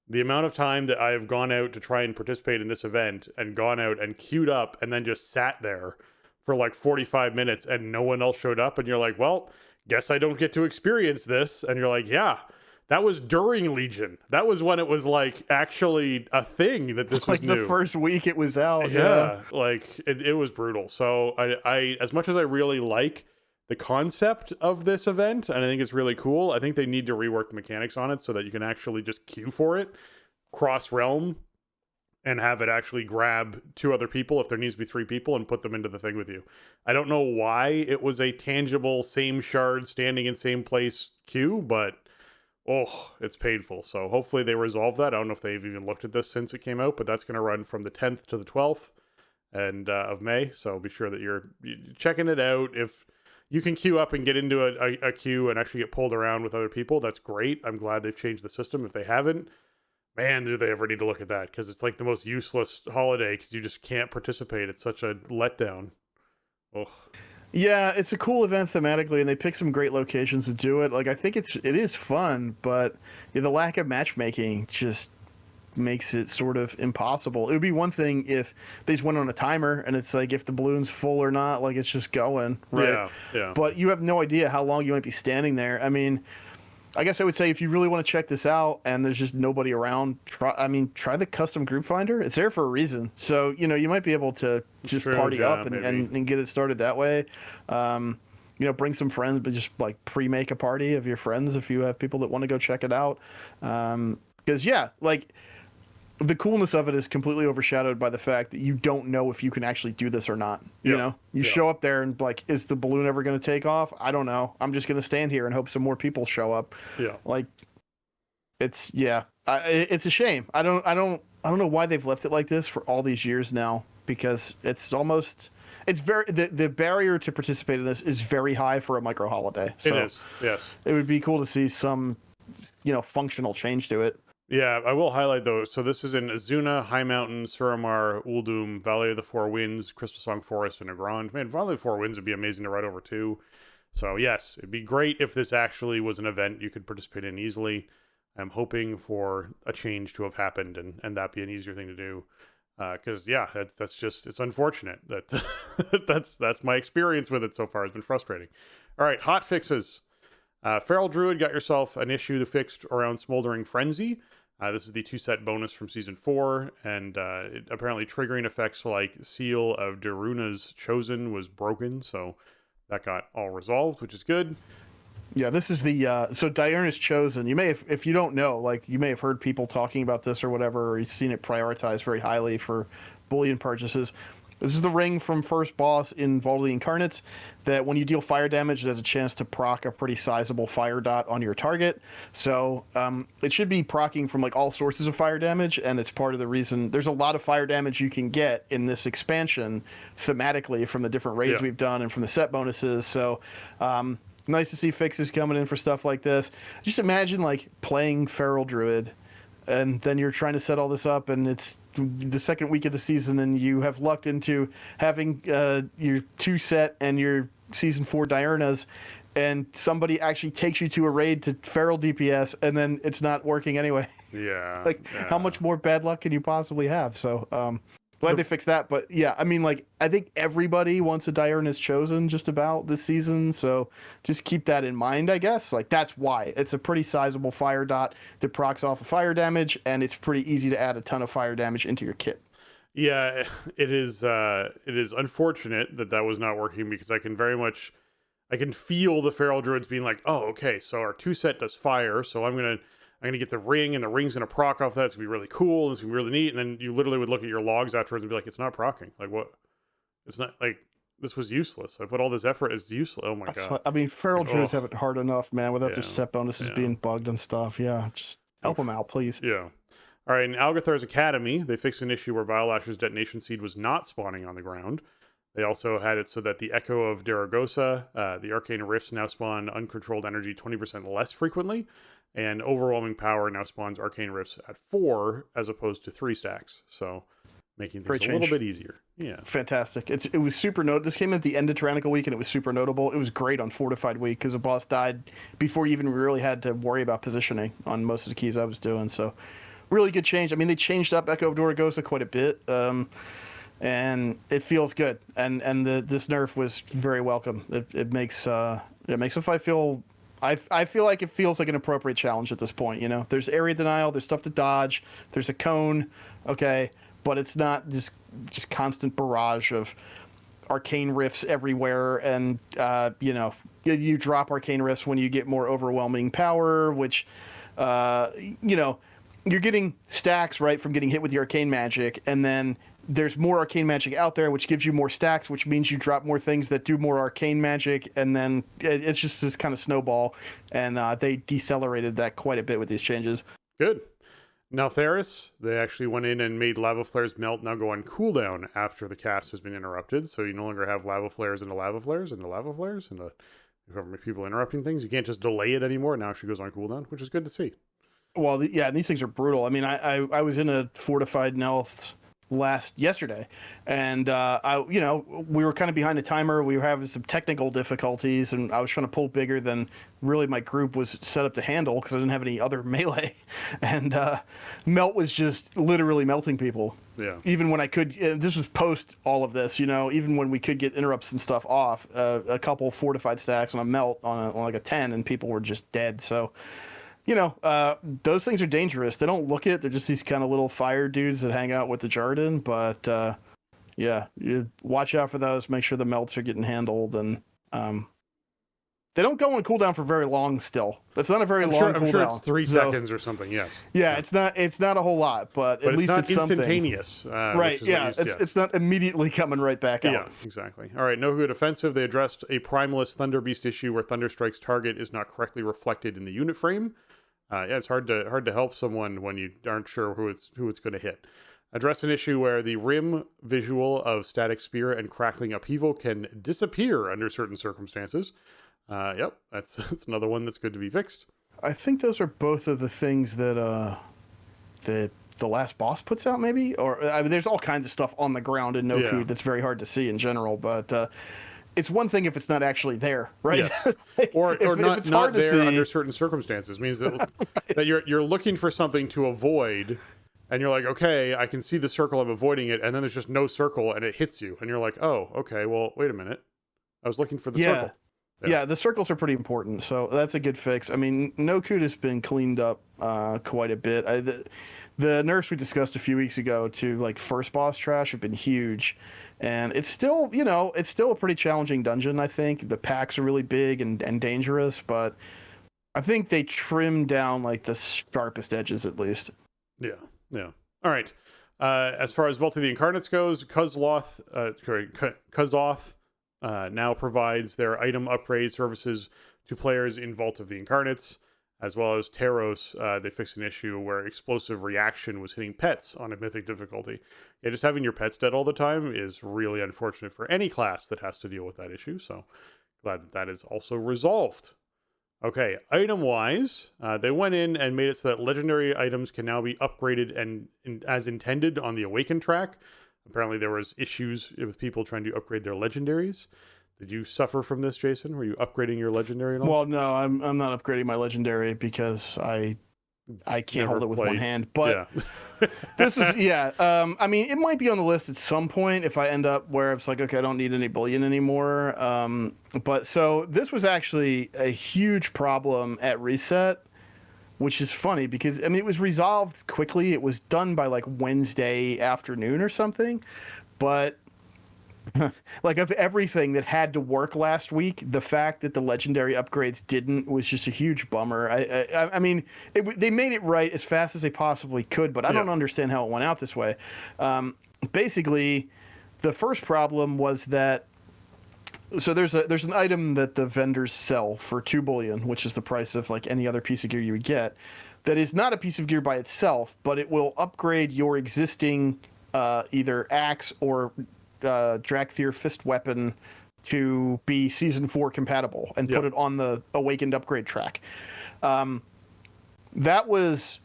The amount of time that I have gone out to try and participate in this event and gone out and queued up and then just sat there for like 45 minutes and no one else showed up, and you're like, well, guess I don't get to experience this. And you're like, yeah, that was during Legion. That was when it was like actually a thing that this was like new. The first week it was out. Yeah. Like it was brutal. So I as much as I really like the concept of this event, and I think it's really cool, I think they need to rework the mechanics on it so that you can actually just queue for it cross realm and have it actually grab 2 other people if there needs to be 3 people and put them into the thing with you. I don't know why it was a tangible same shard standing in same place queue, but it's painful. So hopefully they resolve that. I don't know if they've even looked at this since it came out, but that's going to run from the 10th to the 12th of May. So be sure that you're checking it out. If you can queue up and get into a queue and actually get pulled around with other people, that's great. I'm glad they've changed the system. If they haven't, man, do they ever need to look at that, because it's like the most useless holiday because you just can't participate. It's such a letdown. Yeah, it's a cool event thematically, and they pick some great locations to do it. Like, I think it is fun, but the lack of matchmaking just makes it sort of impossible. It would be one thing if they just went on a timer and it's like if the balloon's full or not, like it's just going, right? Yeah. But you have no idea how long you might be standing there. I mean, I guess I would say if you really want to check this out and there's just nobody around, try the custom group finder. It's there for a reason. So, you might be able to just party up and get it started that way. Bring some friends, but just like pre-make a party of your friends if you have people that want to go check it out. Because, the coolness of it is completely overshadowed by the fact that you don't know if you can actually do this or not. You show up there and like, is the balloon ever going to take off? I don't know. I'm just going to stand here and hope some more people show up. Yeah. Like, it's a shame. I don't know why they've left it like this for all these years now, because it's very, the barrier to participate in this is very high for a micro holiday. So it is. Yes. It would be cool to see some, functional change to it. Yeah, I will highlight those. So this is in Azuna, High Mountain, Suramar, Uldum, Valley of the Four Winds, Crystal Song Forest, and Nagrand. Man, Valley of the Four Winds would be amazing to ride over too. So yes, it'd be great if this actually was an event you could participate in easily. I'm hoping for a change to have happened and that be an easier thing to do. Because that's just, it's unfortunate that that's my experience with it so far. It's been frustrating. All right, hot fixes. Feral Druid got yourself an issue that fixed around Smoldering Frenzy. This is the 2-set bonus from Season 4, and apparently triggering effects like Seal of Daruna's Chosen was broken, so that got all resolved, which is good. Yeah, this is the so Diurna's Chosen. You may have, if you don't know, like you may have heard people talking about this or whatever, or you've seen it prioritized very highly for bullion purchases. This is the ring from first boss in Vault of the Incarnates that when you deal fire damage, it has a chance to proc a pretty sizable fire dot on your target. So it should be procking from like all sources of fire damage, and it's part of the reason there's a lot of fire damage you can get in this expansion thematically from the different raids we've done and from the set bonuses. So nice to see fixes coming in for stuff like this. Just imagine like playing Feral Druid, and then you're trying to set all this up, and it's the second week of the season, and you have lucked into having your 2-set and your Season 4 Diurnas and somebody actually takes you to a raid to feral DPS, and then it's not working anyway. Yeah. Like, how much more bad luck can you possibly have? So, glad they fixed that. But yeah, I mean, like, I think everybody wants a Diurnus chosen just about this season. So just keep that in mind, I guess. Like, that's why. It's a pretty sizable fire dot that procs off of fire damage, and it's pretty easy to add a ton of fire damage into your kit. Yeah, it is unfortunate that was not working, because I can feel the feral druids being like, oh, okay, so our 2-set does fire, so I'm gonna get the ring, and the ring's gonna proc off that. It's gonna be really cool, and it's gonna be really neat. And then you literally would look at your logs afterwards and be like, it's not procking. Like, what? It's not, like, this was useless. I put all this effort, it's useless. Oh my god. I mean, feral druids have it hard enough, man, without their set bonuses Yeah. being bugged and stuff. Yeah, just help them out, please. Yeah. All right, in Algathar's Academy, they fixed an issue where Violash's detonation seed was not spawning on the ground. They also had it so that the Echo of Daragosa, the Arcane Rifts now spawn uncontrolled energy 20% less frequently, and Overwhelming Power now spawns Arcane Rifts at 4 as opposed to 3 stacks. So making things a little bit easier. Yeah. Fantastic. It was super notable. This came at the end of Tyrannical Week, and it was super notable. It was great on Fortified Week because a boss died before you even really had to worry about positioning on most of the keys I was doing. So really good change. I mean, they changed up Echo of Daragosa quite a bit, and it feels good. And this nerf was very welcome. It makes the fight feel. I feel like it feels like an appropriate challenge at this point. You know, there's area denial, there's stuff to dodge, there's a cone, okay, but it's not just constant barrage of arcane rifts everywhere, and you know, you drop arcane rifts when you get more overwhelming power, which you know, you're getting stacks, right, from getting hit with the arcane magic, and then there's more arcane magic out there, which gives you more stacks, which means you drop more things that do more arcane magic, and then it's just this kind of snowball, and they decelerated that quite a bit with these changes. Good. Now, Theris, they actually went in and made lava flares melt now go on cooldown after the cast has been interrupted, so you no longer have lava flares into lava flares into lava flares into people interrupting things. You can't just delay it anymore. It now actually goes on cooldown, which is good to see. Well, yeah, these things are brutal. I mean, I was in a fortified Nelth yesterday, and we were kind of behind the timer. We were having some technical difficulties, and I was trying to pull bigger than really my group was set up to handle because I didn't have any other melee, and melt was just literally melting people. Yeah. Even when I could, this was post all of this, you know, even when we could get interrupts and stuff off, a couple fortified stacks on a melt on like a 10, and people were just dead. So, you know, those things are dangerous. They don't look it. They're just these kind of little fire dudes that hang out with the Jarden. But yeah, you watch out for those. Make sure the melts are getting handled, and they don't go on cooldown for very long. Still, that's not a very long cooldown. I'm sure it's 3 seconds or something. Yes. Yeah, it's not a whole lot, but at least it's it's instantaneous. Right. Yeah, it's not immediately coming right back out. Yeah, exactly. All right, no good offensive. They addressed a Primalist Thunder Beast issue where Thunder Strike's target is not correctly reflected in the unit frame. Yeah, it's hard to help someone when you aren't sure who it's going to hit. Address an issue where the rim visual of Static Spear and Crackling Upheaval can disappear under certain circumstances. Yep, that's another one that's good to be fixed. I think those are both of the things that the last boss puts out, maybe, or I mean, there's all kinds of stuff on the ground in No-Code that's very hard to see in general, but. It's one thing if it's not actually there, right? Yes. Or not there under certain circumstances. Means that that you're looking for something to avoid, and you're like, okay, I can see the circle, I'm avoiding it, and then there's just no circle, and it hits you, and you're like, oh, okay, well, wait a minute, I was looking for the circle. Yeah, the circles are pretty important, so that's a good fix. I mean, No-Code has been cleaned up quite a bit. The nerfs we discussed a few weeks ago to like first boss trash have been huge, and it's still, you know, it's still a pretty challenging dungeon. I think the packs are really big and dangerous, but I think they trimmed down like the sharpest edges at least. Yeah. All right. As far as Vault of the Incarnates goes, Kuzloth now provides their item upgrade services to players in Vault of the Incarnates, as well as Taros. They fixed an issue where explosive reaction was hitting pets on a mythic difficulty. Yeah, just having your pets dead all the time is really unfortunate for any class that has to deal with that issue, so glad that is also resolved. Okay, item-wise, they went in and made it so that legendary items can now be upgraded and as intended on the Awaken track. Apparently there was issues with people trying to upgrade their legendaries. Did you suffer from this, Jason? Were you upgrading your legendary at all? Well, no, I'm not upgrading my legendary because I can't Never hold it with one played. hand. But Yeah. this is I mean, it might be on the list at some point if I end up where it's like, okay, I don't need any bullion anymore. But so this was actually a huge problem at reset, which is funny because I mean it was resolved quickly. It was done by like Wednesday afternoon or something, but like of everything that had to work last week, the fact that the legendary upgrades didn't was just a huge bummer. I mean, they made it right as fast as they possibly could, but I don't understand how it went out this way. Basically, the first problem was that there's an item that the vendors sell for 2 bullion, which is the price of like any other piece of gear you would get. That is not a piece of gear by itself, but it will upgrade your existing either axe or Drakthir fist weapon to be season 4 compatible and put it on the awakened upgrade track. That was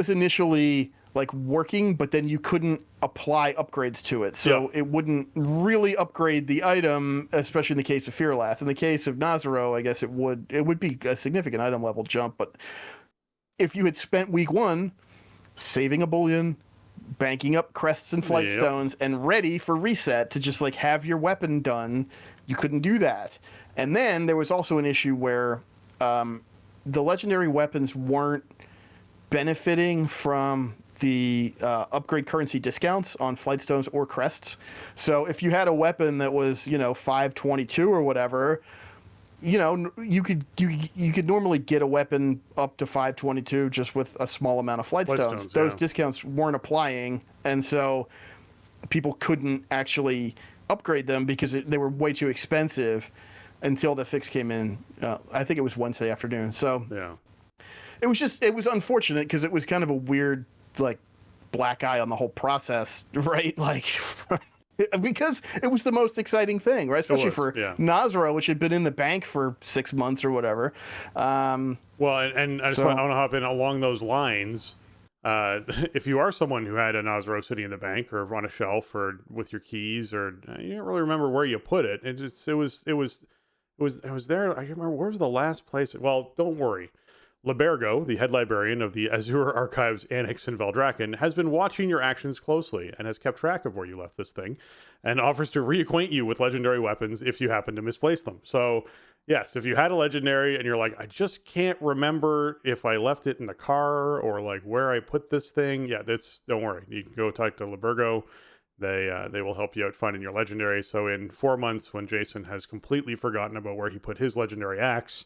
initially like working, but then you couldn't apply upgrades to it, so it wouldn't really upgrade the item, especially in the case of Fearlath. In the case of Nazaro, I guess it would be a significant item level jump, but if you had spent week 1 saving a bullion, banking up crests and flight stones, and ready for reset to just like have your weapon done, you couldn't do that. And then there was also an issue where the legendary weapons weren't benefiting from the upgrade currency discounts on flight stones or crests. So if you had a weapon that was 522 or whatever, you could normally get a weapon up to 522 just with a small amount of flight stones. Those discounts weren't applying, and so people couldn't actually upgrade them because they were way too expensive until the fix came in. I think it was Wednesday afternoon. So it was unfortunate because it was kind of a weird like black eye on the whole process, right? Like. Because it was the most exciting thing, right? Especially for Nazaro, which had been in the bank for 6 months or whatever. Well, and I just want to hop in along those lines. If you are someone who had a Nazaro sitting in the bank or on a shelf or with your keys, or you don't really remember where you put it, it was there. I can't remember where was the last place. Well, don't worry. Libergo, the head librarian of the Azure Archives Annex in Valdrakken, has been watching your actions closely and has kept track of where you left this thing and offers to reacquaint you with legendary weapons if you happen to misplace them. So, yes, if you had a legendary and you're like, I just can't remember if I left it in the car or like where I put this thing, don't worry. You can go talk to Libergo. They will help you out finding your legendary. So in 4 months, when Jason has completely forgotten about where he put his legendary axe,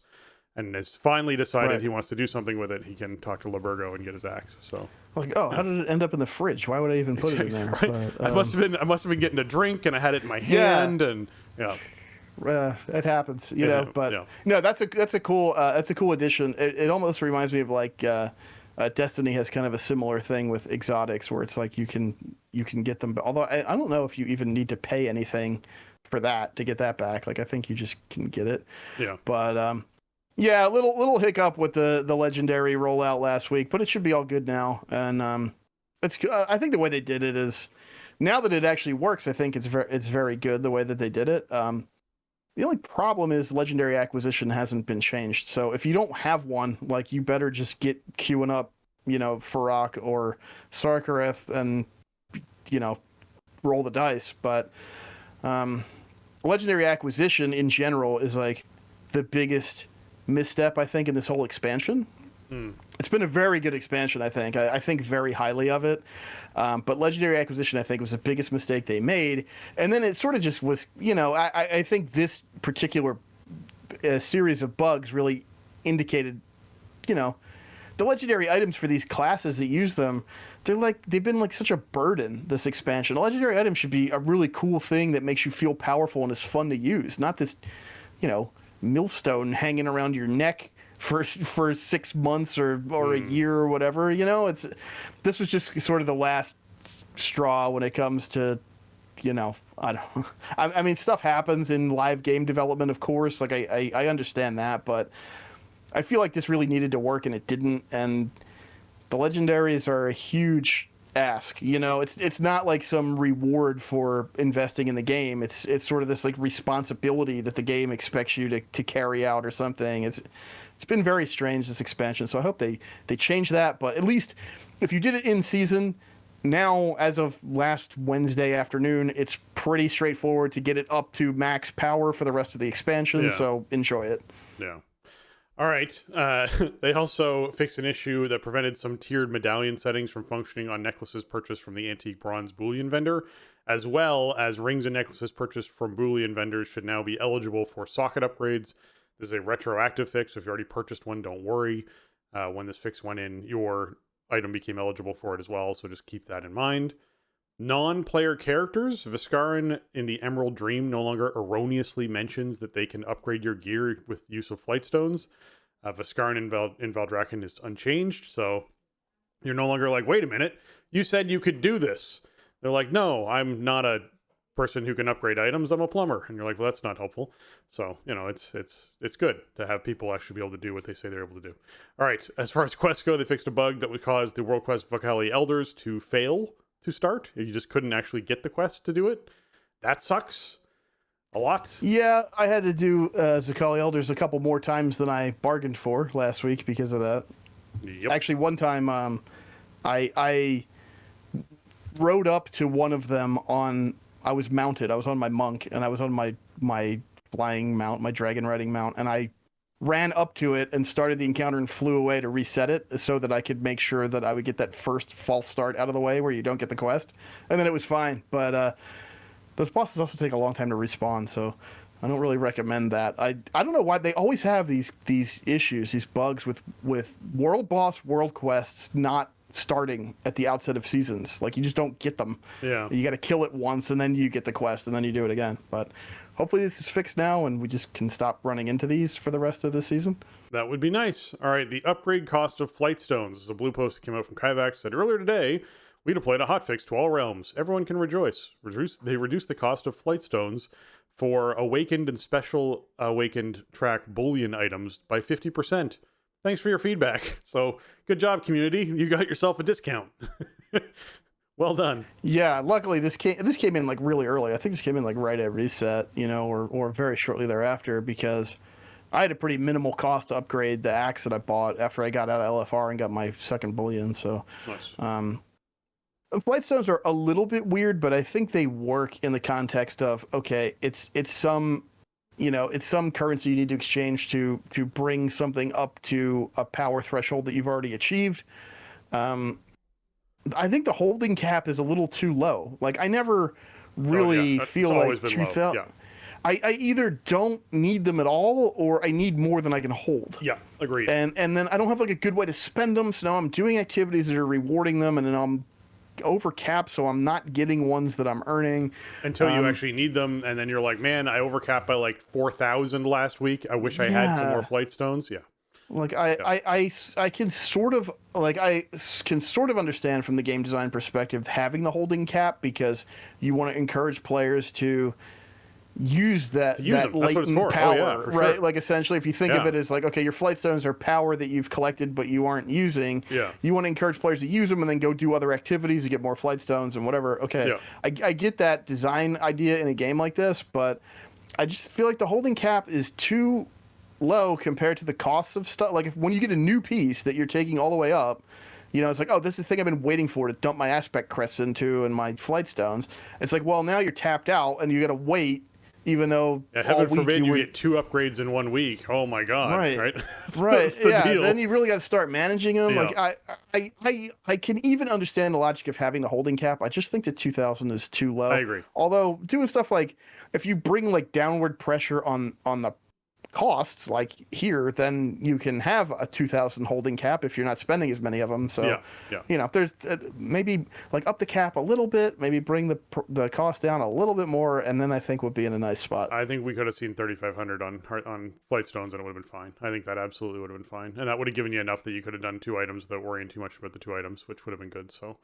and has finally decided he wants to do something with it, he can talk to Libergo and get his axe. So, like, how did it end up in the fridge? Why would I even put it in there? Right. But, I must have been getting a drink, and I had it in my hand, and it happens, know. But no, that's a cool addition. It almost reminds me of like Destiny has kind of a similar thing with exotics, where it's like you can get them. Although I don't know if you even need to pay anything for that to get that back. Like I think you just can get it. Yeah. But yeah, a little hiccup with the legendary rollout last week, but it should be all good now. And I think the way they did it is, now that it actually works, I think it's very good the way that they did it. The only problem is legendary acquisition hasn't been changed. So if you don't have one, like you better just get queuing up, Farrak or Sarkareth and roll the dice. But legendary acquisition in general is like the biggest misstep, I think, in this whole expansion. It's been a very good expansion, I think. I think very highly of it. But legendary acquisition, I think, was the biggest mistake they made. And then it sort of just was, I think this particular series of bugs really indicated, the legendary items for these classes that use them, they've been like such a burden, this expansion. A legendary item should be a really cool thing that makes you feel powerful and is fun to use, not this, millstone hanging around your neck for 6 months or a year or whatever. This was just sort of the last straw when it comes to, I mean, stuff happens in live game development, of course. Like I understand that, but I feel like this really needed to work and it didn't. And the legendaries are a huge ask. You know, it's not like some reward for investing in the game. It's sort of this like responsibility that the game expects you to carry out or something. It's been very strange, this expansion. So I hope they change that. But at least if you did it in season, now as of last Wednesday afternoon, it's pretty straightforward to get it up to max power for the rest of the expansion. Yeah. So enjoy it. Yeah. All right. They also fixed an issue that prevented some tiered medallion settings from functioning on necklaces purchased from the antique bronze bullion vendor, as well as rings and necklaces purchased from bullion vendors should now be eligible for socket upgrades. This is a retroactive fix. So if you already purchased one, don't worry. When this fix went in, your item became eligible for it as well. So just keep that in mind. Non-player characters, Viscarin in the Emerald Dream no longer erroneously mentions that they can upgrade your gear with use of flight stones. Viscarin in Valdrakken is unchanged, so you're no longer like, wait a minute, you said you could do this. They're like, no, I'm not a person who can upgrade items, I'm a plumber. And you're like, well, that's not helpful. So, you know, it's good to have people actually be able to do what they say they're able to do. All right, as far as quests go, they fixed a bug that would cause the World Quest Vakali Elders to fail to start. You just couldn't actually get the quest to do it. That sucks a lot. Yeah, I had to do Zakali Elders a couple more times than I bargained for last week because of that. Yep. Actually, one time I rode up to one of them on. I was mounted. I was on my monk, and I was on my flying mount, my dragon riding mount, and I ran up to it and started the encounter and flew away to reset it so that I could make sure that I would get that first false start out of the way where you don't get the quest. And then it was fine. But those bosses also take a long time to respawn, so I don't really recommend that. I don't know why they always have these issues, these bugs with world boss world quests not starting at the outset of seasons. Like, you just don't get them. Yeah. You got to kill it once and then you get the quest and then you do it again. But hopefully this is fixed now and we just can stop running into these for the rest of the season. That would be nice. All right, the upgrade cost of flight stones. This is a blue post that came out from Kaivax. Said earlier today, we deployed a hotfix to all realms. Everyone can rejoice. They reduced the cost of flight stones for awakened and special awakened track bullion items by 50%. Thanks for your feedback. So good job, community. You got yourself a discount. Well done. Yeah, luckily this came in like really early. I think this came in like right at reset, you know, or very shortly thereafter, because I had a pretty minimal cost to upgrade the axe that I bought after I got out of LFR and got my second bullion. So nice. Flight stones are a little bit weird, but I think they work in the context of, okay, it's some, you know, it's some currency you need to exchange to bring something up to a power threshold that you've already achieved. I think the holding cap is a little too low. Like, I never really feel like 2000. Yeah. I either don't need them at all or I need more than I can hold. Yeah, agreed. And then I don't have like a good way to spend them, so now I'm doing activities that are rewarding them, and then I'm over cap, so I'm not getting ones that I'm earning until you actually need them, and then you're like, man, I overcapped by like 4,000 last week. I wish I had some more flight stones. Yeah. Like I can sort of understand from the game design perspective having the holding cap, because you want to encourage players to use that latent power, right? Sure. Like, essentially, if you think of it as like, okay, your flight stones are power that you've collected but you aren't using. Yeah. You want to encourage players to use them and then go do other activities to get more flight stones and whatever. Okay. Yeah. I get that design idea in a game like this, but I just feel like the holding cap is too low compared to the costs of stuff. Like, when you get a new piece that you're taking all the way up, you know, it's like, oh, this is the thing I've been waiting for to dump my aspect crests into and my flight stones. It's like, well, now you're tapped out and you got to wait. Even though, heaven forbid you get 2 upgrades in 1 week. Oh my god! Right? That's the deal. Then you really got to start managing them. Yeah. Like, I can even understand the logic of having the holding cap. I just think that 2,000 is too low. I agree. Although doing stuff like, if you bring like downward pressure on the costs, like here, then you can have a 2,000 holding cap if you're not spending as many of them. So, you know, if there's maybe like up the cap a little bit, maybe bring the cost down a little bit more, and then I think would be in a nice spot. I think we could have seen 3,500 on flight stones, and it would have been fine. I think that absolutely would have been fine, and that would have given you enough that you could have done 2 items without worrying too much about the 2 items, which would have been good. So,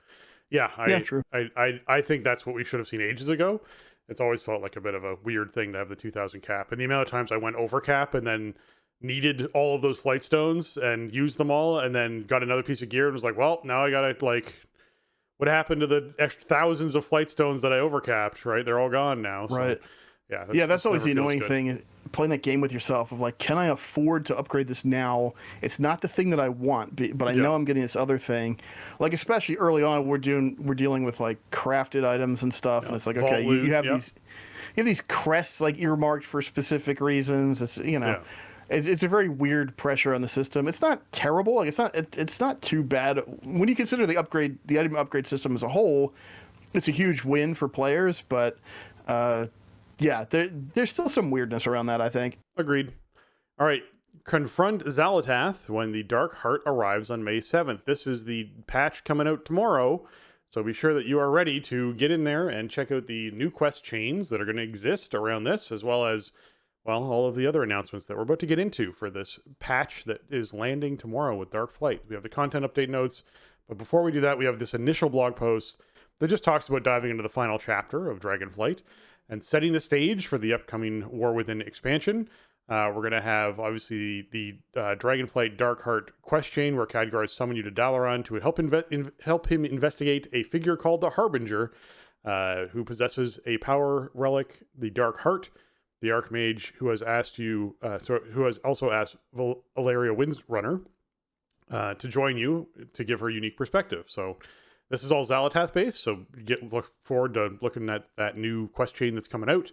true. I think that's what we should have seen ages ago. It's always felt like a bit of a weird thing to have the 2,000 cap. And the amount of times I went over cap and then needed all of those flight stones and used them all and then got another piece of gear and was like, well, now I got to, like, what happened to the extra thousands of flight stones that I overcapped, right? They're all gone now. So, Right. yeah, That's always the never feels annoying good. thing, is playing that game with yourself of like, can I afford to upgrade this now? It's not the thing that I want, but I know I'm getting this other thing. Like, especially early on, we're dealing with like crafted items and stuff, and it's like, Vault okay, loot, you have these crests like earmarked for specific reasons. It's it's a very weird pressure on the system. It's not terrible. Like, it's not too bad when you consider the item upgrade system as a whole. It's a huge win for players, but yeah, there's still some weirdness around that, I think. Agreed. All right. Confront Xalatath when the Dark Heart arrives on May 7th. This is the patch coming out tomorrow, so be sure that you are ready to get in there and check out the new quest chains that are going to exist around this, as well as, well, all of the other announcements that we're about to get into for this patch that is landing tomorrow with Dragonflight. We have the content update notes, but before we do that, we have this initial blog post that just talks about diving into the final chapter of Dragonflight and setting the stage for the upcoming War Within expansion. We're going to have, obviously, the Dragonflight Darkheart quest chain, where Khadgar has summoned you to Dalaran to help him investigate a figure called the Harbinger, who possesses a power relic, the Dark Heart. The Archmage, who has also asked Valeria Windrunner to join you to give her unique perspective. So this is all Xalatath based, so look forward to looking at that new quest chain that's coming out.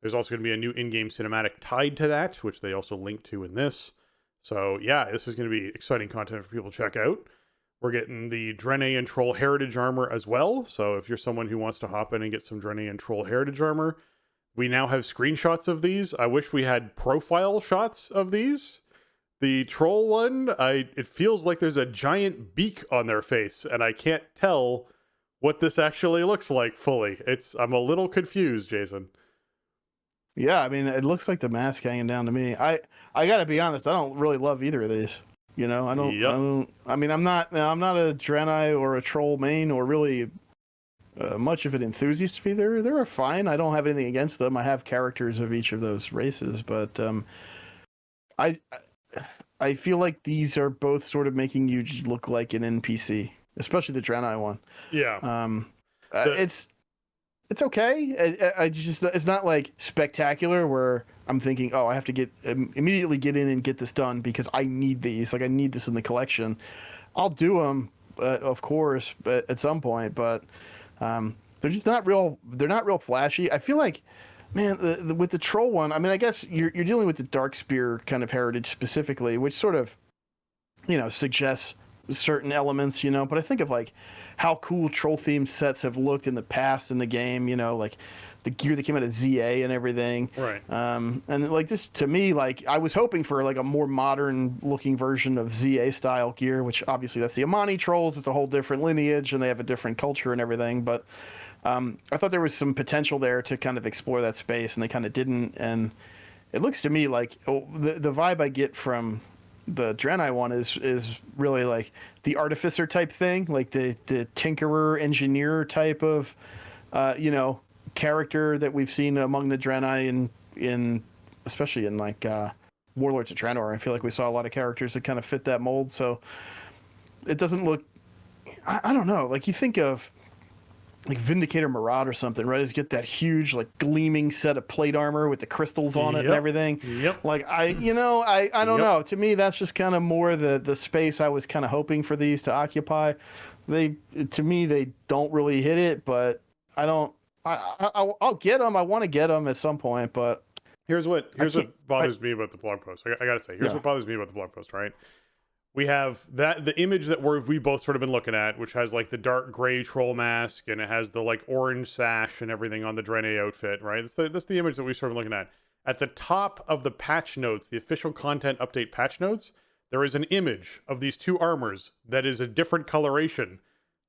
There's also going to be a new in-game cinematic tied to that, which they also link to in this. So yeah, this is going to be exciting content for people to check out. We're getting the Draenei Troll Heritage Armor as well, so if you're someone who wants to hop in and get some Draenei Troll Heritage Armor, we now have screenshots of these. I wish we had profile shots of these. The troll one, it feels like there's a giant beak on their face, and I can't tell what this actually looks like fully. I'm a little confused, Jason. Yeah, I mean, it looks like the mask hanging down to me. I gotta be honest, I don't really love either of these. You know, I mean, I'm not a Draenei or a troll main or really much of an enthusiast either. They're fine. I don't have anything against them. I have characters of each of those races, but I feel like these are both sort of making you look like an NPC, especially the Draenei one. Yeah. It's okay. It's not like spectacular where I'm thinking, oh, I have to immediately get in and get this done because I need these. Like, I need this in the collection. I'll do them, of course, at some point, but they're just not real. They're not real flashy. I feel like, man, with the troll one, I mean, I guess you're dealing with the Dark Spear kind of heritage specifically, which sort of, suggests certain elements, but I think of like how cool troll themed sets have looked in the past in the game, like the gear that came out of ZA and everything. Right. And like this, to me, like I was hoping for like a more modern looking version of ZA style gear, which obviously that's the Amani trolls. It's a whole different lineage and they have a different culture and everything. But I thought there was some potential there to kind of explore that space, and they kind of didn't. And it looks to me like the vibe I get from the Draenei one is really like the artificer type thing, like the tinkerer engineer type of character that we've seen among the Draenei in especially in like Warlords of Draenor. I feel like we saw a lot of characters that kind of fit that mold. So it doesn't look, I don't know, like you think of like Vindicator Maraude or something, right? Is get that huge like gleaming set of plate armor with the crystals on it and everything. Yep. Like I don't know. To me, that's just kind of more the space I was kind of hoping for these to occupy. To me, they don't really hit it, but I'll get them. I want to get them at some point, but here's what bothers me about the blog post. I gotta say, here's what bothers me about the blog post, right? We have the image that we both sort of been looking at, which has like the dark gray troll mask and it has the like orange sash and everything on the Draenei outfit, right? That's the image that we sort of looking at. At the top of the patch notes, the official content update patch notes, there is an image of these two armors that is a different coloration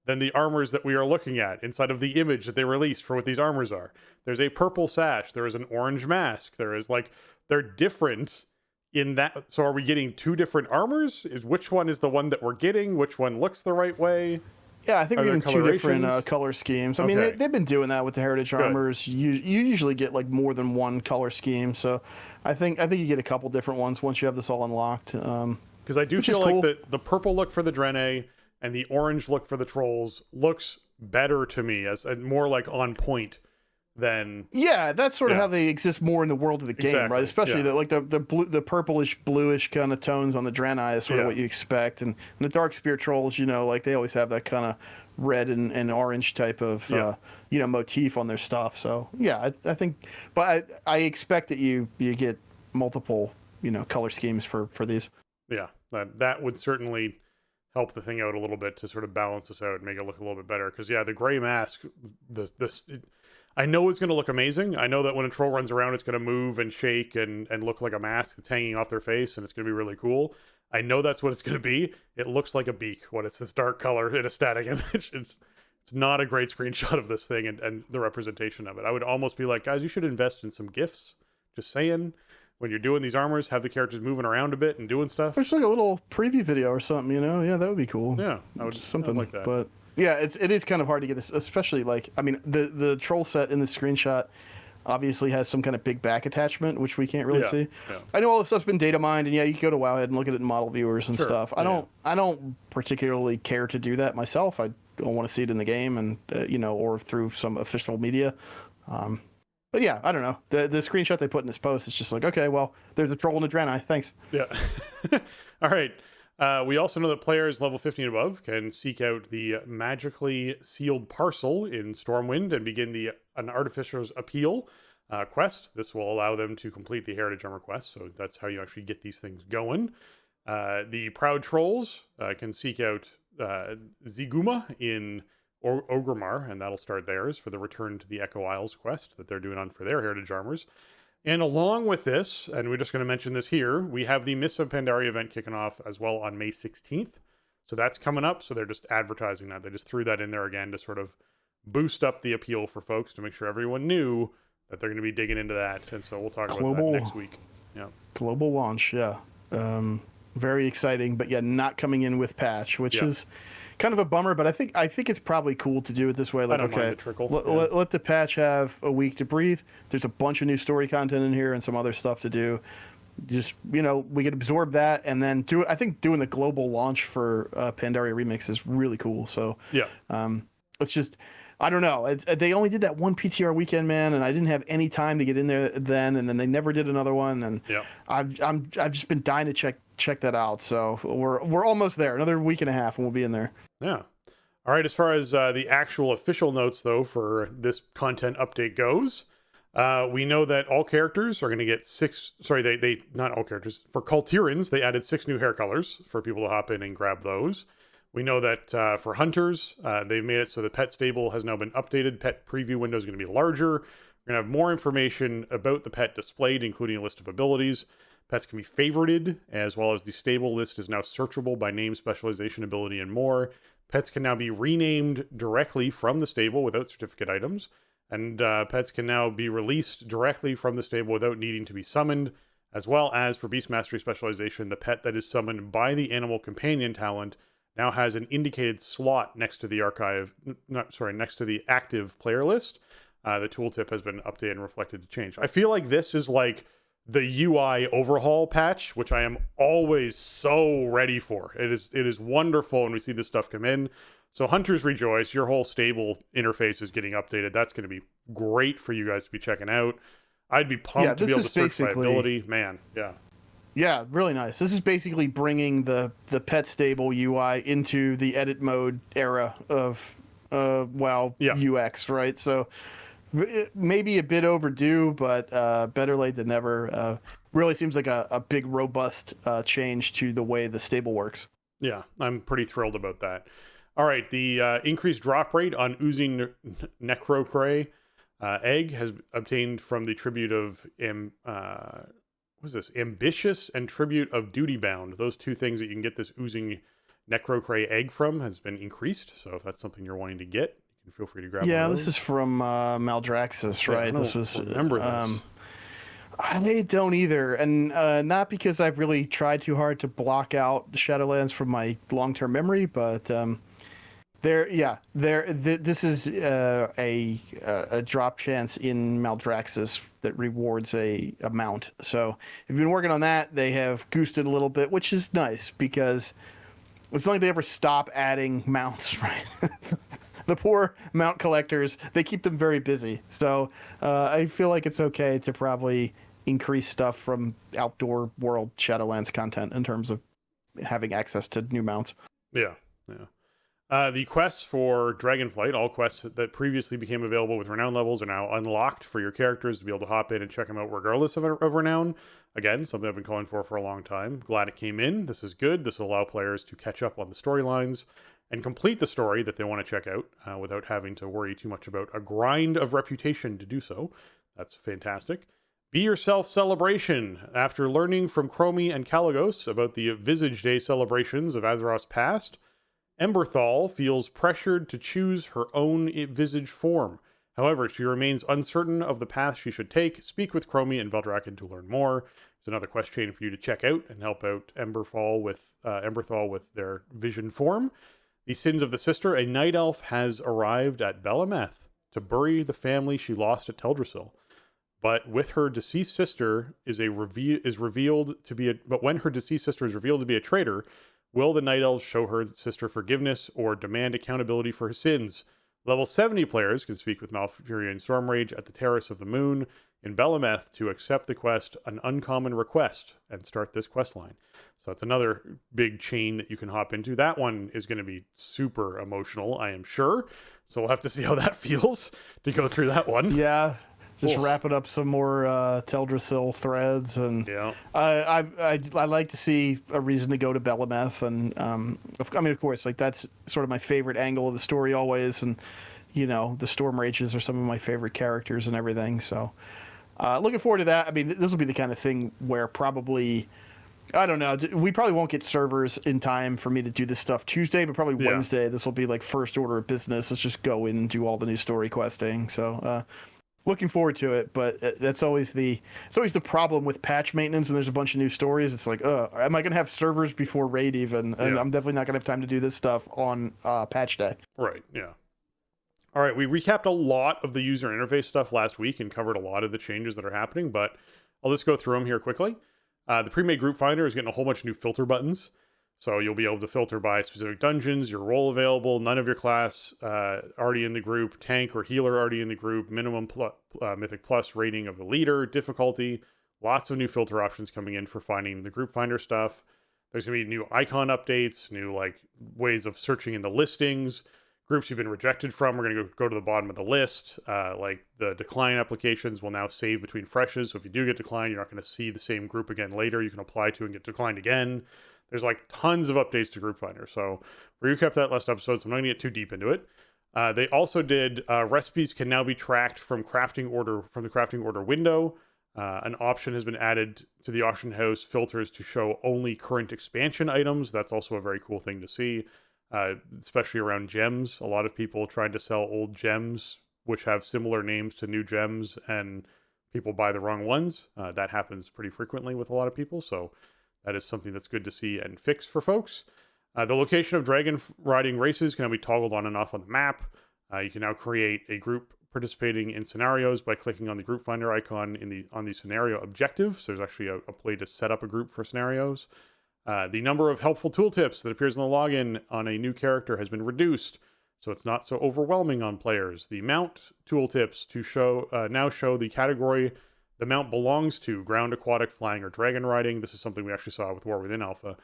than the armors that we are looking at inside of the image that they released for what these armors are. There's a purple sash, there is an orange mask, they're different in that. So are we getting two different armors? Which one is the one that we're getting? Which one looks the right way? Yeah, I think we're getting two different color schemes. I mean, they've been doing that with the heritage armors. You usually get like more than one color scheme. So I think you get a couple different ones once you have this all unlocked. Because I do feel like the purple look for the Draenei and the orange look for the trolls looks better to me, as more like on point than. Yeah, that's sort of Yeah. how they exist more in the world of the game, Exactly, right? Especially yeah. the purplish bluish kind of tones on the Draenei is sort of Yeah. what you expect, and the Dark Spear trolls, like they always have that kind of red and orange type of motif on their stuff. So yeah, I think, but I expect that you get multiple color schemes for these. Yeah, that would certainly help the thing out a little bit to sort of balance this out and make it look a little bit better. Because yeah, the gray mask, I know it's going to look amazing. I know that when a troll runs around, it's going to move and shake and look like a mask that's hanging off their face, and it's going to be really cool. I know that's what it's going to be. It looks like a beak when it's this dark color in a static image. It's not a great screenshot of this thing and the representation of it. I would almost be like, guys, you should invest in some GIFs. Just saying. When you're doing these armors, have the characters moving around a bit and doing stuff. There's like a little preview video or something, Yeah, that would be cool. Yeah, I would just something like that. But yeah, it is kind of hard to get this, especially the troll set in the screenshot obviously has some kind of big back attachment, which we can't really see. Yeah. I know all this stuff's been data mined, and yeah, you can go to Wowhead and look at it in model viewers and stuff. I don't particularly care to do that myself. I don't want to see it in the game and or through some official media. But yeah, I don't know. The screenshot they put in this post is just like, okay, well, there's a troll in the Draenei. Thanks. Yeah. All right. We also know that players level 15 and above can seek out the magically sealed parcel in Stormwind and begin an Artificer's Appeal quest. This will allow them to complete the Heritage Armor quest, so that's how you actually get these things going. The Proud Trolls can seek out Ziguma in Orgrimmar, and that'll start theirs for the Return to the Echo Isles quest that they're doing on for their Heritage Armors. And along with this, and we're just going to mention this here, we have the Mists of Pandaria event kicking off as well on May 16th. So that's coming up, so they're just advertising that. They just threw that in there again to sort of boost up the appeal for folks to make sure everyone knew that they're going to be digging into that. And so we'll talk about that next week. Yeah. Global launch, yeah. Very exciting, but yeah, not coming in with patch, which is kind of a bummer, but I think it's probably cool to do it this way. Like, I don't mind the trickle. Let the patch have a week to breathe. There's a bunch of new story content in here and some other stuff to do. Just we could absorb that and then do. I think doing the global launch for Pandaria Remix is really cool. So yeah, it's just. I don't know. They only did that one PTR weekend, man, and I didn't have any time to get in there then, and then they never did another one. And I've just been dying to check that out. So we're almost there. Another week and a half, and we'll be in there. Yeah. All right. As far as the actual official notes, though, for this content update goes, we know that all characters are going to get 6. Sorry, they not all characters. For Kultirans, they added 6 new hair colors for people to hop in and grab those. We know that for hunters, they've made it so the pet stable has now been updated. Pet preview window is going to be larger. We're going to have more information about the pet displayed, including a list of abilities. Pets can be favorited, as well as the stable list is now searchable by name, specialization, ability, and more. Pets can now be renamed directly from the stable without certificate items. And pets can now be released directly from the stable without needing to be summoned, as well as for Beast Mastery specialization, the pet that is summoned by the Animal Companion talent now has an indicated slot next to the next to the active player list. The tooltip has been updated and reflected to change. I feel like this is like the UI overhaul patch, which I am always so ready for. It is wonderful when we see this stuff come in. So hunters rejoice. Your whole stable interface is getting updated. That's going to be great for you guys to be checking out. I'd be pumped to be able to search by ability. Man, yeah. Yeah, really nice. This is basically bringing the pet stable UI into the edit mode era of WoW UX, right? So maybe a bit overdue, but better late than never. Really seems like a big, robust change to the way the stable works. Yeah, I'm pretty thrilled about that. All right, the increased drop rate on oozing Necrocray egg has obtained from the tribute of what's this? Ambitious and Tribute of Duty Bound. Those two things that you can get this oozing Necrocray egg from has been increased. So if that's something you're wanting to get, you can feel free to grab one. Yeah, this is from Maldraxxus, right? This was remember this. I don't either, and not because I've really tried too hard to block out Shadowlands from my long-term memory, but this is a drop chance in Maldraxxus that rewards a mount. So if you've been working on that, they have goosed it a little bit, which is nice because it's not like they ever stop adding mounts, right? the poor mount collectors, they keep them very busy. So I feel like it's okay to probably increase stuff from outdoor world Shadowlands content in terms of having access to new mounts. Yeah, yeah. The quests for Dragonflight, all quests that previously became available with renown levels, are now unlocked for your characters to be able to hop in and check them out regardless of renown. Again, something I've been calling for a long time. Glad it came in. This is good. This will allow players to catch up on the storylines and complete the story that they want to check out without having to worry too much about a grind of reputation to do so. That's fantastic. Be Yourself celebration. After learning from Chromie and Kalagos about the Visage Day celebrations of Azeroth's past, Emberthal feels pressured to choose her own visage form. However, she remains uncertain of the path she should take. Speak with Chromie and Veldraken to learn more. There's another quest chain for you to check out and help out Emberthal with their vision form. The Sins of the Sister. A night elf has arrived at Belemeth to bury the family she lost at Teldrassil. But when her deceased sister is revealed to be a traitor, will the Night Elves show her sister forgiveness or demand accountability for her sins? Level 70 players can speak with Malfurion and Stormrage at the Terrace of the Moon in Belemeth to accept the quest, An Uncommon Request, and start this quest line. So that's another big chain that you can hop into. That one is going to be super emotional, I am sure. So we'll have to see how that feels to go through that one. Yeah. Just wrapping up some more Teldrassil threads, and yeah, I like to see a reason to go to Belemeth, and of course, like that's sort of my favorite angle of the story always, and the Storm Rages are some of my favorite characters and everything. So looking forward to that. I mean, this will be the kind of thing where probably, I don't know, we probably won't get servers in time for me to do this stuff Tuesday, but probably Wednesday. This will be like first order of business. Let's just go in and do all the new story questing. So. Looking forward to it, but that's always the problem with patch maintenance, and there's a bunch of new stories. It's like, am I going to have servers before raid even? And I'm definitely not going to have time to do this stuff on patch day. Right, yeah. All right, we recapped a lot of the user interface stuff last week and covered a lot of the changes that are happening, but I'll just go through them here quickly. The pre-made group finder is getting a whole bunch of new filter buttons. So you'll be able to filter by specific dungeons, your role available, none of your class already in the group, tank or healer already in the group, minimum Mythic Plus rating of the leader, difficulty. Lots of new filter options coming in for finding the group finder stuff. There's going to be new icon updates, new ways of searching in the listings. Groups you've been rejected from are going to go to the bottom of the list. Like the decline applications will now save between freshes. So if you do get declined, you're not going to see the same group again later. You can apply to and get declined again. There's tons of updates to Group Finder. So we recapped that last episode, so I'm not going to get too deep into it. They also did recipes can now be tracked from the crafting order window. An option has been added to the auction house filters to show only current expansion items. That's also a very cool thing to see, especially around gems. A lot of people trying to sell old gems, which have similar names to new gems, and people buy the wrong ones. That happens pretty frequently with a lot of people, so that is something that's good to see and fix for folks. The location of dragon riding races can now be toggled on and off on the map. You can now create a group participating in scenarios by clicking on the group finder icon on the scenario objective. So there's actually a way to set up a group for scenarios. The number of helpful tooltips that appears in the login on a new character has been reduced, so it's not so overwhelming on players. The mount tooltips now show the category the mount belongs to: ground, aquatic, flying, or dragon riding. This is something we actually saw with War Within Alpha,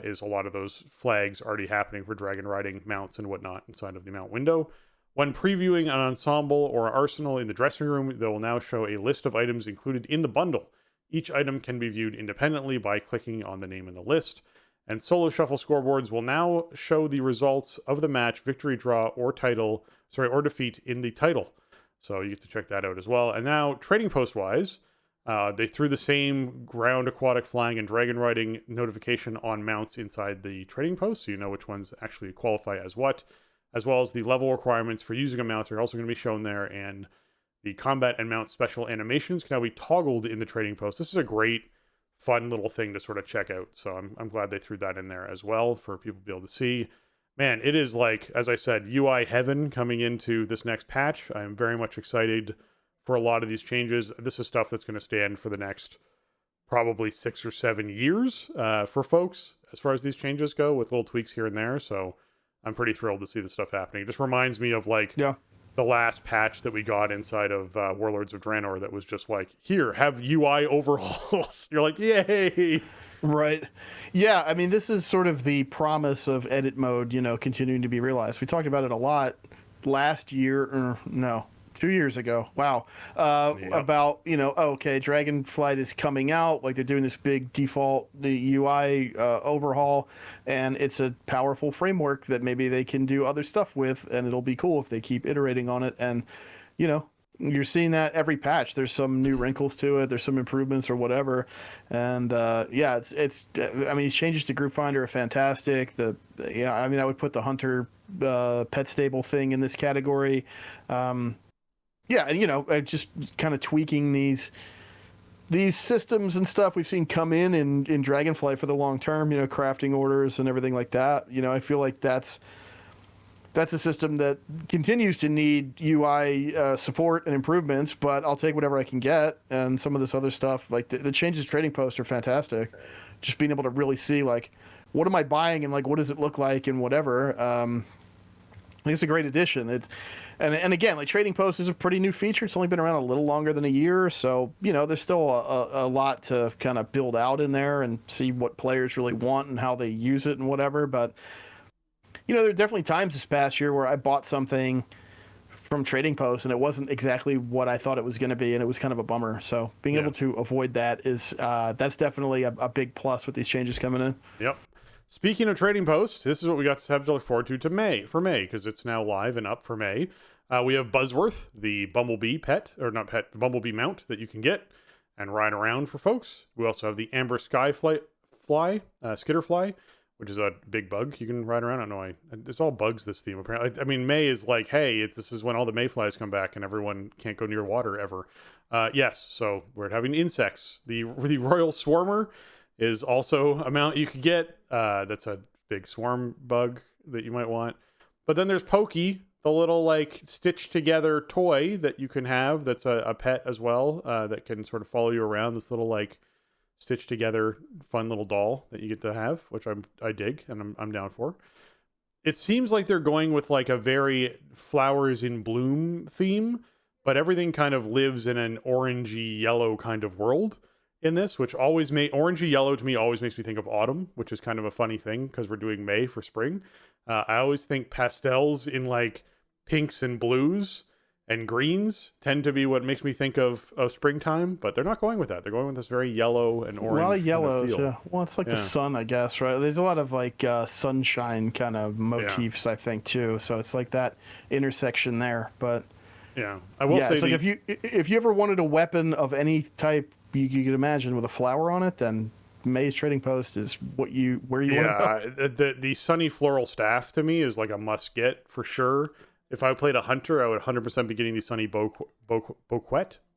is a lot of those flags already happening for dragon riding mounts and whatnot inside of the mount window. When previewing an ensemble or arsenal in the dressing room, they will now show a list of items included in the bundle. Each item can be viewed independently by clicking on the name in the list. And solo shuffle scoreboards will now show the results of the match, victory, draw, or defeat in the title. So you get to check that out as well. And now, trading post-wise, they threw the same ground, aquatic, flying, and dragon riding notification on mounts inside the trading post, so you know which ones actually qualify as what, as well as the level requirements for using a mount are also going to be shown there, and the combat and mount special animations can now be toggled in the trading post. This is a great, fun little thing to sort of check out, so I'm glad they threw that in there as well for people to be able to see. Man, it is as I said, UI heaven coming into this next patch. I'm very much excited for a lot of these changes. This is stuff that's going to stand for the next probably 6 or 7 years for folks as far as these changes go, with little tweaks here and there. So I'm pretty thrilled to see this stuff happening. It just reminds me of like Yeah. the last patch that we got inside of Warlords of Draenor that was just like, here, have UI overhauls. You're like, yay! Right. Yeah, I mean, this is sort of the promise of edit mode, continuing to be realized. We talked about it a lot last year, or no, 2 years ago. Wow. About, okay, Dragonflight is coming out, like they're doing this big the UI overhaul, and it's a powerful framework that maybe they can do other stuff with, and it'll be cool if they keep iterating on it. And, you're seeing that every patch. There's some new wrinkles to it. There's some improvements or whatever. And it's. I mean, these changes to Group Finder are fantastic. I would put the Hunter pet stable thing in this category. And just kind of tweaking these systems and stuff we've seen come in Dragonflight for the long term. Crafting orders and everything like that. I feel like that's a system that continues to need UI support and improvements, but I'll take whatever I can get. And some of this other stuff, like the changes to Trading Post, are fantastic. Just being able to really see, like, what am I buying and, like, what does it look like and whatever. I think it's a great addition. And again, like, Trading Post is a pretty new feature. It's only been around a little longer than a year, so there's still a lot to kind of build out in there and see what players really want and how they use it and whatever. But there are definitely times this past year where I bought something from Trading Post and it wasn't exactly what I thought it was going to be, and it was kind of a bummer. So being able to avoid that is that's definitely a big plus with these changes coming in. Yep. Speaking of Trading Post, this is what we got to have to look forward to May, because it's now live and up for May. We have Buzzworth, the Bumblebee Bumblebee mount that you can get and ride around for folks. We also have the Amber Skitterfly, which is a big bug you can ride around. I don't know. There's all bugs this theme, apparently. I mean, May is like, hey, this is when all the mayflies come back and everyone can't go near water ever. Yes, so we're having insects. The Royal Swarmer is also a mount you could get. That's a big swarm bug that you might want. But then there's Pokey, the little, like, stitched together toy that you can have that's a pet as well, that can sort of follow you around. This little, like, stitched together fun little doll that you get to have, which I dig and I'm down for. It seems like they're going with, like, a very flowers in bloom theme, but everything kind of lives in an orangey yellow kind of world in this, which always orangey yellow to me always makes me think of autumn, which is kind of a funny thing because we're doing May for spring. I always think pastels in, like, pinks and blues and greens tend to be what makes me think of springtime, but they're not going with that. They're going with this very yellow and orange. A lot of yellows, kind of yeah. Well, it's like the sun, I guess, right? There's a lot of, like, sunshine kind of motifs, I think, too. So it's like that intersection there. But yeah, I will say, it's like if you ever wanted a weapon of any type you could imagine with a flower on it, then May's Trading Post is where you want to go. The sunny floral staff to me is like a must get for sure. If I played a hunter, I would 100% be getting the sunny bouquet.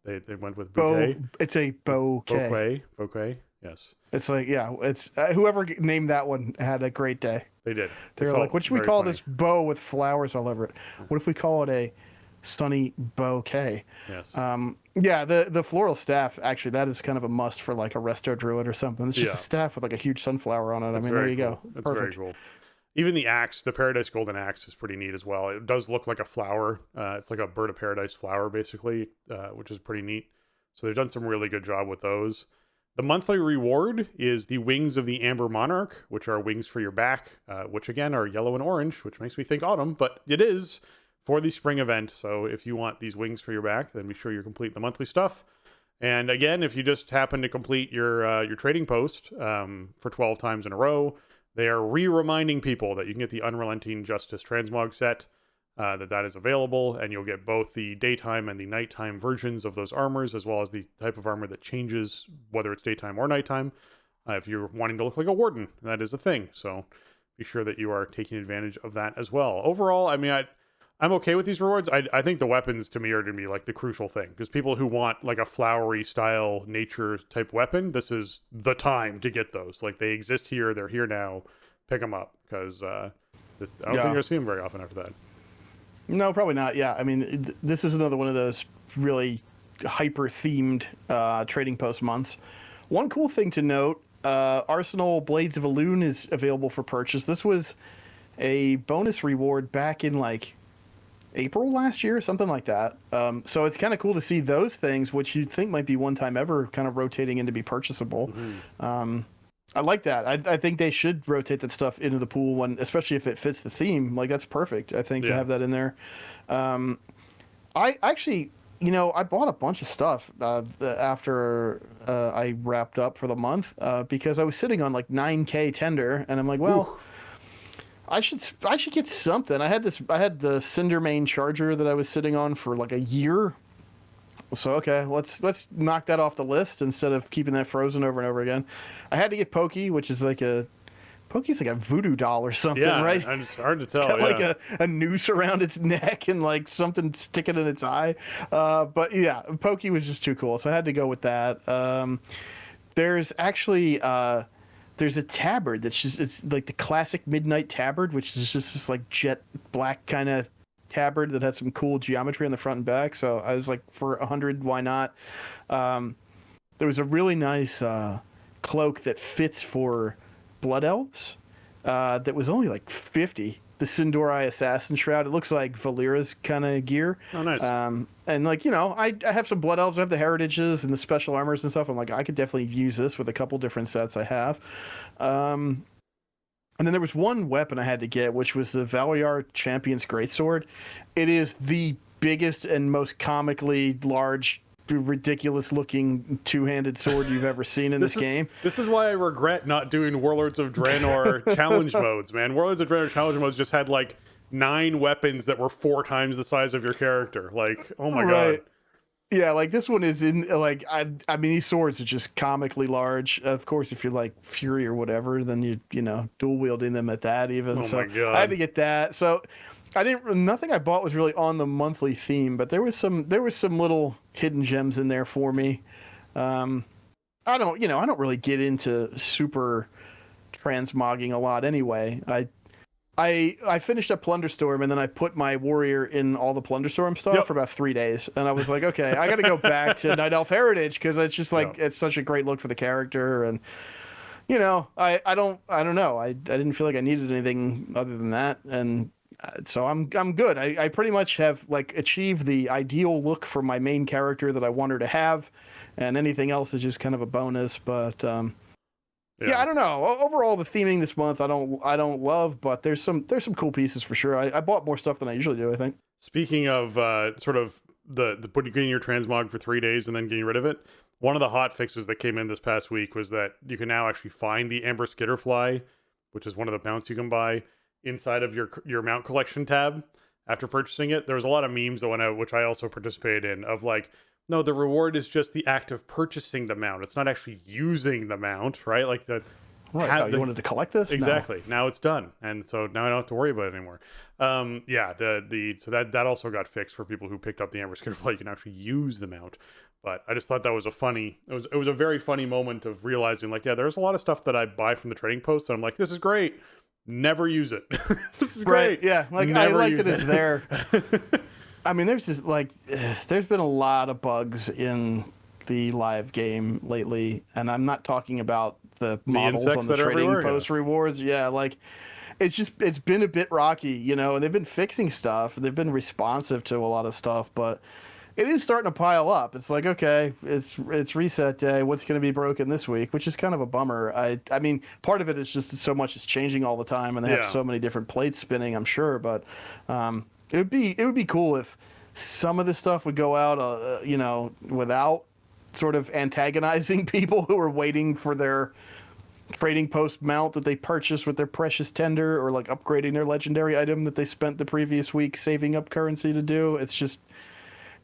They went with bouquet. It's a bouquet. Bouquet. Yes. It's like, it's whoever named that one had a great day. They did. They're like, what should we call this bow with flowers all over it? What if we call it a sunny bouquet? Yes. The floral staff, actually, that is kind of a must for, like, a resto druid or something. It's just a staff with, like, a huge sunflower on it. That's there you cool. go. That's Perfect. very cool. Even the axe, the Paradise Golden Axe, is pretty neat as well. It does look like a flower. It's like a bird of paradise flower, basically, which is pretty neat. So they've done some really good job with those. The monthly reward is the Wings of the Amber Monarch, which are wings for your back, which again are yellow and orange, which makes me think autumn, but it is for the spring event. So if you want these wings for your back, then be sure you complete the monthly stuff. And again, if you just happen to complete your Trading Post for 12 times in a row, they are reminding people that you can get the Unrelenting Justice Transmog set, that is available, and you'll get both the daytime and the nighttime versions of those armors, as well as the type of armor that changes whether it's daytime or nighttime. If you're wanting to look like a warden, that is a thing. So be sure that you are taking advantage of that as well. Overall, I mean, I'm okay with these rewards. I think the weapons to me are going to be, like, the crucial thing, because people who want, like, a flowery style nature type weapon, this is the time to get those. Like, they exist here, they're here now. Pick them up, because I don't think you're going to see them very often after that. No, probably not. Yeah, I mean, this is another one of those really hyper themed Trading Post months. One cool thing to note: Arsenal Blades of Elune is available for purchase. This was a bonus reward back in like April last year, something like that. So it's kind of cool to see those things, which you'd think might be one time ever, kind of rotating into be purchasable. I like that. I think they should rotate that stuff into the pool when, especially if it fits the theme. Like that's perfect. I think to have that in there. I actually, I bought a bunch of stuff after I wrapped up for the month because I was sitting on like 9K tender, and I'm like, well. Ooh. I should get something. I had the Cindermane charger that I was sitting on for like a year. So okay, let's knock that off the list instead of keeping that frozen over and over again. I had to get Pokey, which is like Pokey's like a voodoo doll or something, right? Yeah, it's hard to tell. It's got like a noose around its neck and like something sticking in its eye. But yeah, Pokey was just too cool, so I had to go with that. There's actually there's a tabard it's like the classic midnight tabard, which is just this like jet black kind of tabard that has some cool geometry on the front and back. So I was like, for 100, why not? There was a really nice cloak that fits for blood elves that was only like 50. The Sindorai Assassin Shroud. It looks like Valera's kind of gear. Oh, nice. And like, I have some blood elves. I have the heritages and the special armors and stuff. I'm like, I could definitely use this with a couple different sets I have. And then there was one weapon I had to get, which was the Valyar Champion's Greatsword. It is the biggest and most comically large, ridiculous looking two-handed sword you've ever seen in this game. This is why I regret not doing Warlords of Draenor challenge modes, man. Warlords of Draenor challenge modes just had like 9 weapons that were 4 times the size of your character. Like, oh my god. Yeah, like this one is in like I mean these swords are just comically large. Of course, if you're like Fury or whatever, then you know dual wielding them at that even. Oh my god. I had to get that. So nothing I bought was really on the monthly theme, but there was some little hidden gems in there for me. I don't really get into super transmogging a lot anyway. I finished up Plunderstorm, and then I put my warrior in all the Plunderstorm stuff for about 3 days, and I was like, okay, I got to go back to Night Elf Heritage because it's just like it's such a great look for the character, and I don't know, I didn't feel like I needed anything other than that, and so I'm good. I pretty much have like achieved the ideal look for my main character that I want her to have, and anything else is just kind of a bonus, but. Yeah, I don't know. Overall, the theming this month, I don't love, but there's some cool pieces for sure. I bought more stuff than I usually do, I think. Speaking of sort of the getting your transmog for 3 days and then getting rid of it, one of the hot fixes that came in this past week was that you can now actually find the Amber Skitterfly, which is one of the mounts you can buy, inside of your mount collection tab after purchasing it. There was a lot of memes that went out, which I also participated in, of like, no, the reward is just the act of purchasing the mount. It's not actually using the mount, right? Like the you wanted to collect this? Exactly. No. Now it's done, and so now I don't have to worry about it anymore. So that also got fixed for people who picked up the Amber Skitterfly. You can actually use the mount. But I just thought that was it was a very funny moment of realizing, like, yeah, there's a lot of stuff that I buy from the trading post, and I'm like, this is great. Never use it. This is great. Right. Yeah. Like I like that it's there. I mean, there's been a lot of bugs in the live game lately, and I'm not talking about the models on the trading post rewards. Yeah, like it's been a bit rocky, and they've been fixing stuff. They've been responsive to a lot of stuff, but it is starting to pile up. It's like, okay, it's reset day. What's going to be broken this week? Which is kind of a bummer. I mean, part of it is just so much is changing all the time, and they have so many different plates spinning, I'm sure, but it would be cool if some of this stuff would go out, without sort of antagonizing people who are waiting for their trading post mount that they purchased with their precious tender, or like upgrading their legendary item that they spent the previous week saving up currency to do. It's just,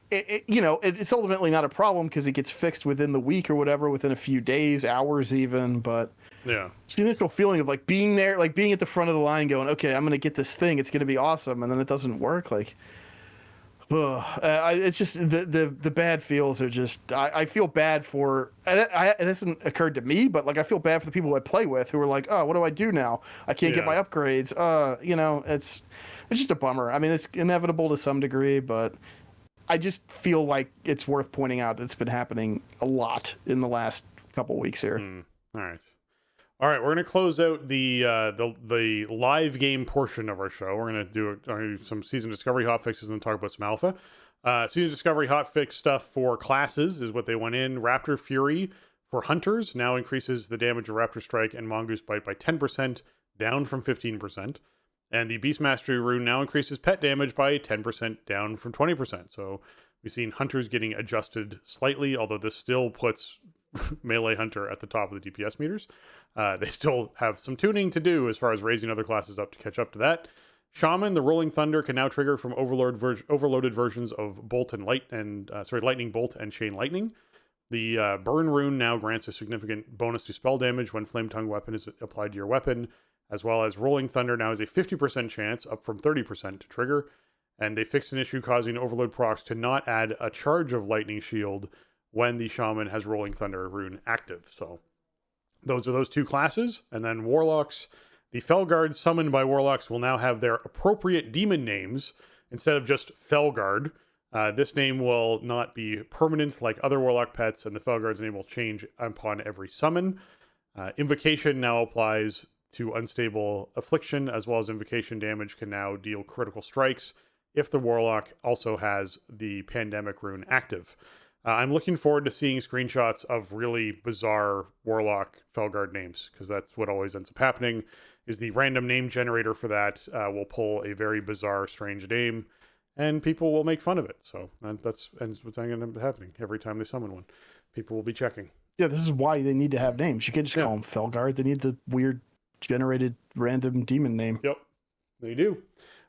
it's ultimately not a problem because it gets fixed within the week or whatever, within a few days, hours even, but it's the initial feeling of like being there, like being at the front of the line going, okay, I'm going to get this thing. It's going to be awesome. And then it doesn't work. Like, it's just the bad feels are just, I feel bad for, it hasn't occurred to me, but like, I feel bad for the people I play with who are like, oh, what do I do now? I can't get my upgrades. It's just a bummer. I mean, it's inevitable to some degree, but I just feel like it's worth pointing out that it's been happening a lot in the last couple weeks here. All right. All right, we're going to close out the live game portion of our show. We're going to do some season discovery hotfixes and then talk about some alpha. Season discovery hotfix stuff for classes is what they went in. Raptor Fury for hunters now increases the damage of Raptor Strike and Mongoose Bite by 10%, down from 15%. And the Beast Mastery rune now increases pet damage by 10%, down from 20%. So we've seen hunters getting adjusted slightly, although this still puts melee hunter at the top of the DPS meters. They still have some tuning to do as far as raising other classes up to catch up to that. Shaman, the Rolling Thunder can now trigger from overloaded versions of Bolt and Lightning Bolt and Chain Lightning. The Burn rune now grants a significant bonus to spell damage when Flame Tongue weapon is applied to your weapon, as well as Rolling Thunder now has a 50% chance, up from 30% to trigger. And they fixed an issue causing Overload procs to not add a charge of Lightning Shield when the Shaman has Rolling Thunder rune active. So those are those two classes. And then Warlocks, the Felguard summoned by Warlocks will now have their appropriate demon names instead of just Felguard. This name will not be permanent like other Warlock pets, and the Felguard's name will change upon every summon. Invocation now applies to Unstable Affliction, as well as Invocation damage can now deal critical strikes if the Warlock also has the Pandemic rune active. I'm looking forward to seeing screenshots of really bizarre Warlock Felguard names, because that's what always ends up happening, is the random name generator for that will pull a very bizarre, strange name, and people will make fun of it. So that's what's going to end up happening every time they summon one. People will be checking. Yeah, this is why they need to have names. You can't just call them Felguard. They need the weird generated random demon name. Yep, they do.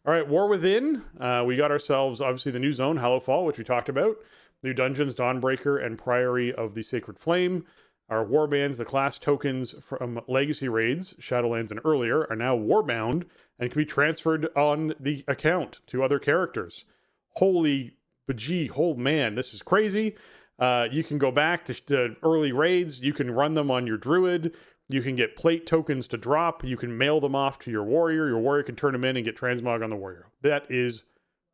All right, War Within. We got ourselves, obviously, the new zone, Hallowfall, which we talked about. New dungeons, Dawnbreaker and Priory of the Sacred Flame. Our warbands, the class tokens from Legacy raids, Shadowlands and earlier, are now warbound and can be transferred on the account to other characters. Holy bajee, oh man, this is crazy. You can go back to early raids. You can run them on your druid. You can get plate tokens to drop. You can mail them off to your warrior. Your warrior can turn them in and get transmog on the warrior. That is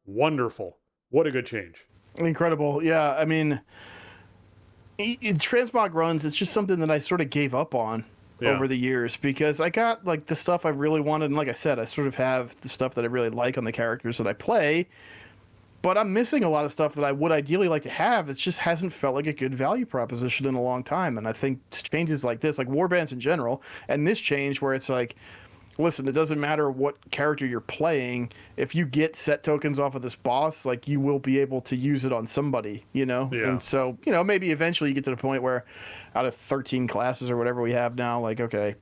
wonderful. What a good change. Incredible. Yeah, I mean, transmog runs, it's just something that I sort of gave up on over the years, because I got like the stuff I really wanted, and like I said, I sort of have the stuff that I really like on the characters that I play, but I'm missing a lot of stuff that I would ideally like to have. It just hasn't felt like a good value proposition in a long time, and I think changes like this, like warbands in general, and this change where it's like, listen, it doesn't matter what character you're playing. If you get set tokens off of this boss, like, you will be able to use it on somebody, you know? Yeah. And so, you know, maybe eventually you get to the point where out of 13 classes or whatever we have now, like, okay,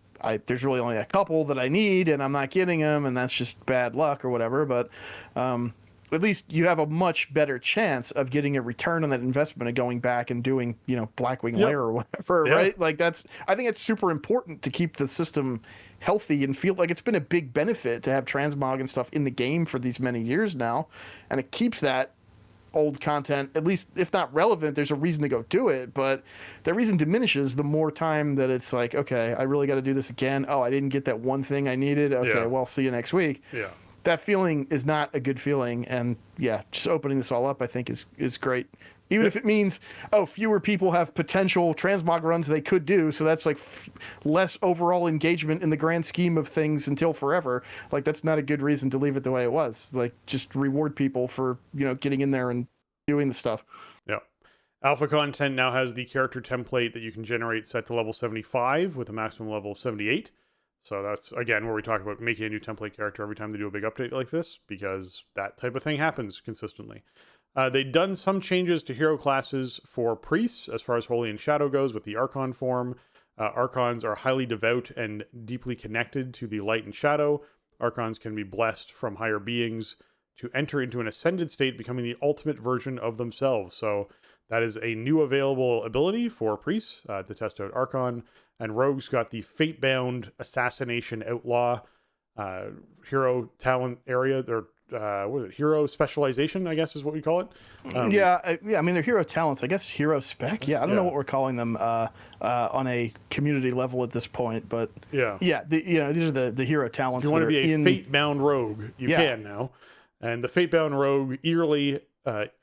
there's really only a couple that I need and I'm not getting them, and that's just bad luck or whatever. But at least you have a much better chance of getting a return on that investment and going back and doing, you know, Blackwing Lair or whatever, right? Like, I think it's super important to keep the system healthy and feel like it's been a big benefit to have transmog and stuff in the game for these many years now, and it keeps that old content, at least if not relevant, there's a reason to go do it, but the reason diminishes the more time that it's like, okay, I really got to do this again. Oh, I didn't get that one thing I needed. Okay, well, see you next week. Yeah. That feeling is not a good feeling, and just opening this all up, I think, is great. Even if it means, fewer people have potential transmog runs they could do, so that's like less overall engagement in the grand scheme of things until forever. Like, that's not a good reason to leave it the way it was. Like, just reward people for, you know, getting in there and doing the stuff. Yeah. Alpha content now has the character template that you can generate set to level 75 with a maximum level of 78. So that's, again, where we talk about making a new template character every time they do a big update like this, because that type of thing happens consistently. They've done some changes to hero classes for priests as far as Holy and Shadow goes with the Archon form. Archons are highly devout and deeply connected to the light and shadow. Archons can be blessed from higher beings to enter into an ascended state, becoming the ultimate version of themselves. So that is a new available ability for priests to test out Archon. And Rogue's got the Fate-bound Assassination Outlaw hero talent area, or what is it? Hero specialization, I guess is what we call it. I mean, they're hero talents. I guess hero spec. Yeah, I don't know what we're calling them on a community level at this point, but these are the hero talents. If you want to be a fate-bound rogue, you can now. And the fate-bound rogue eerily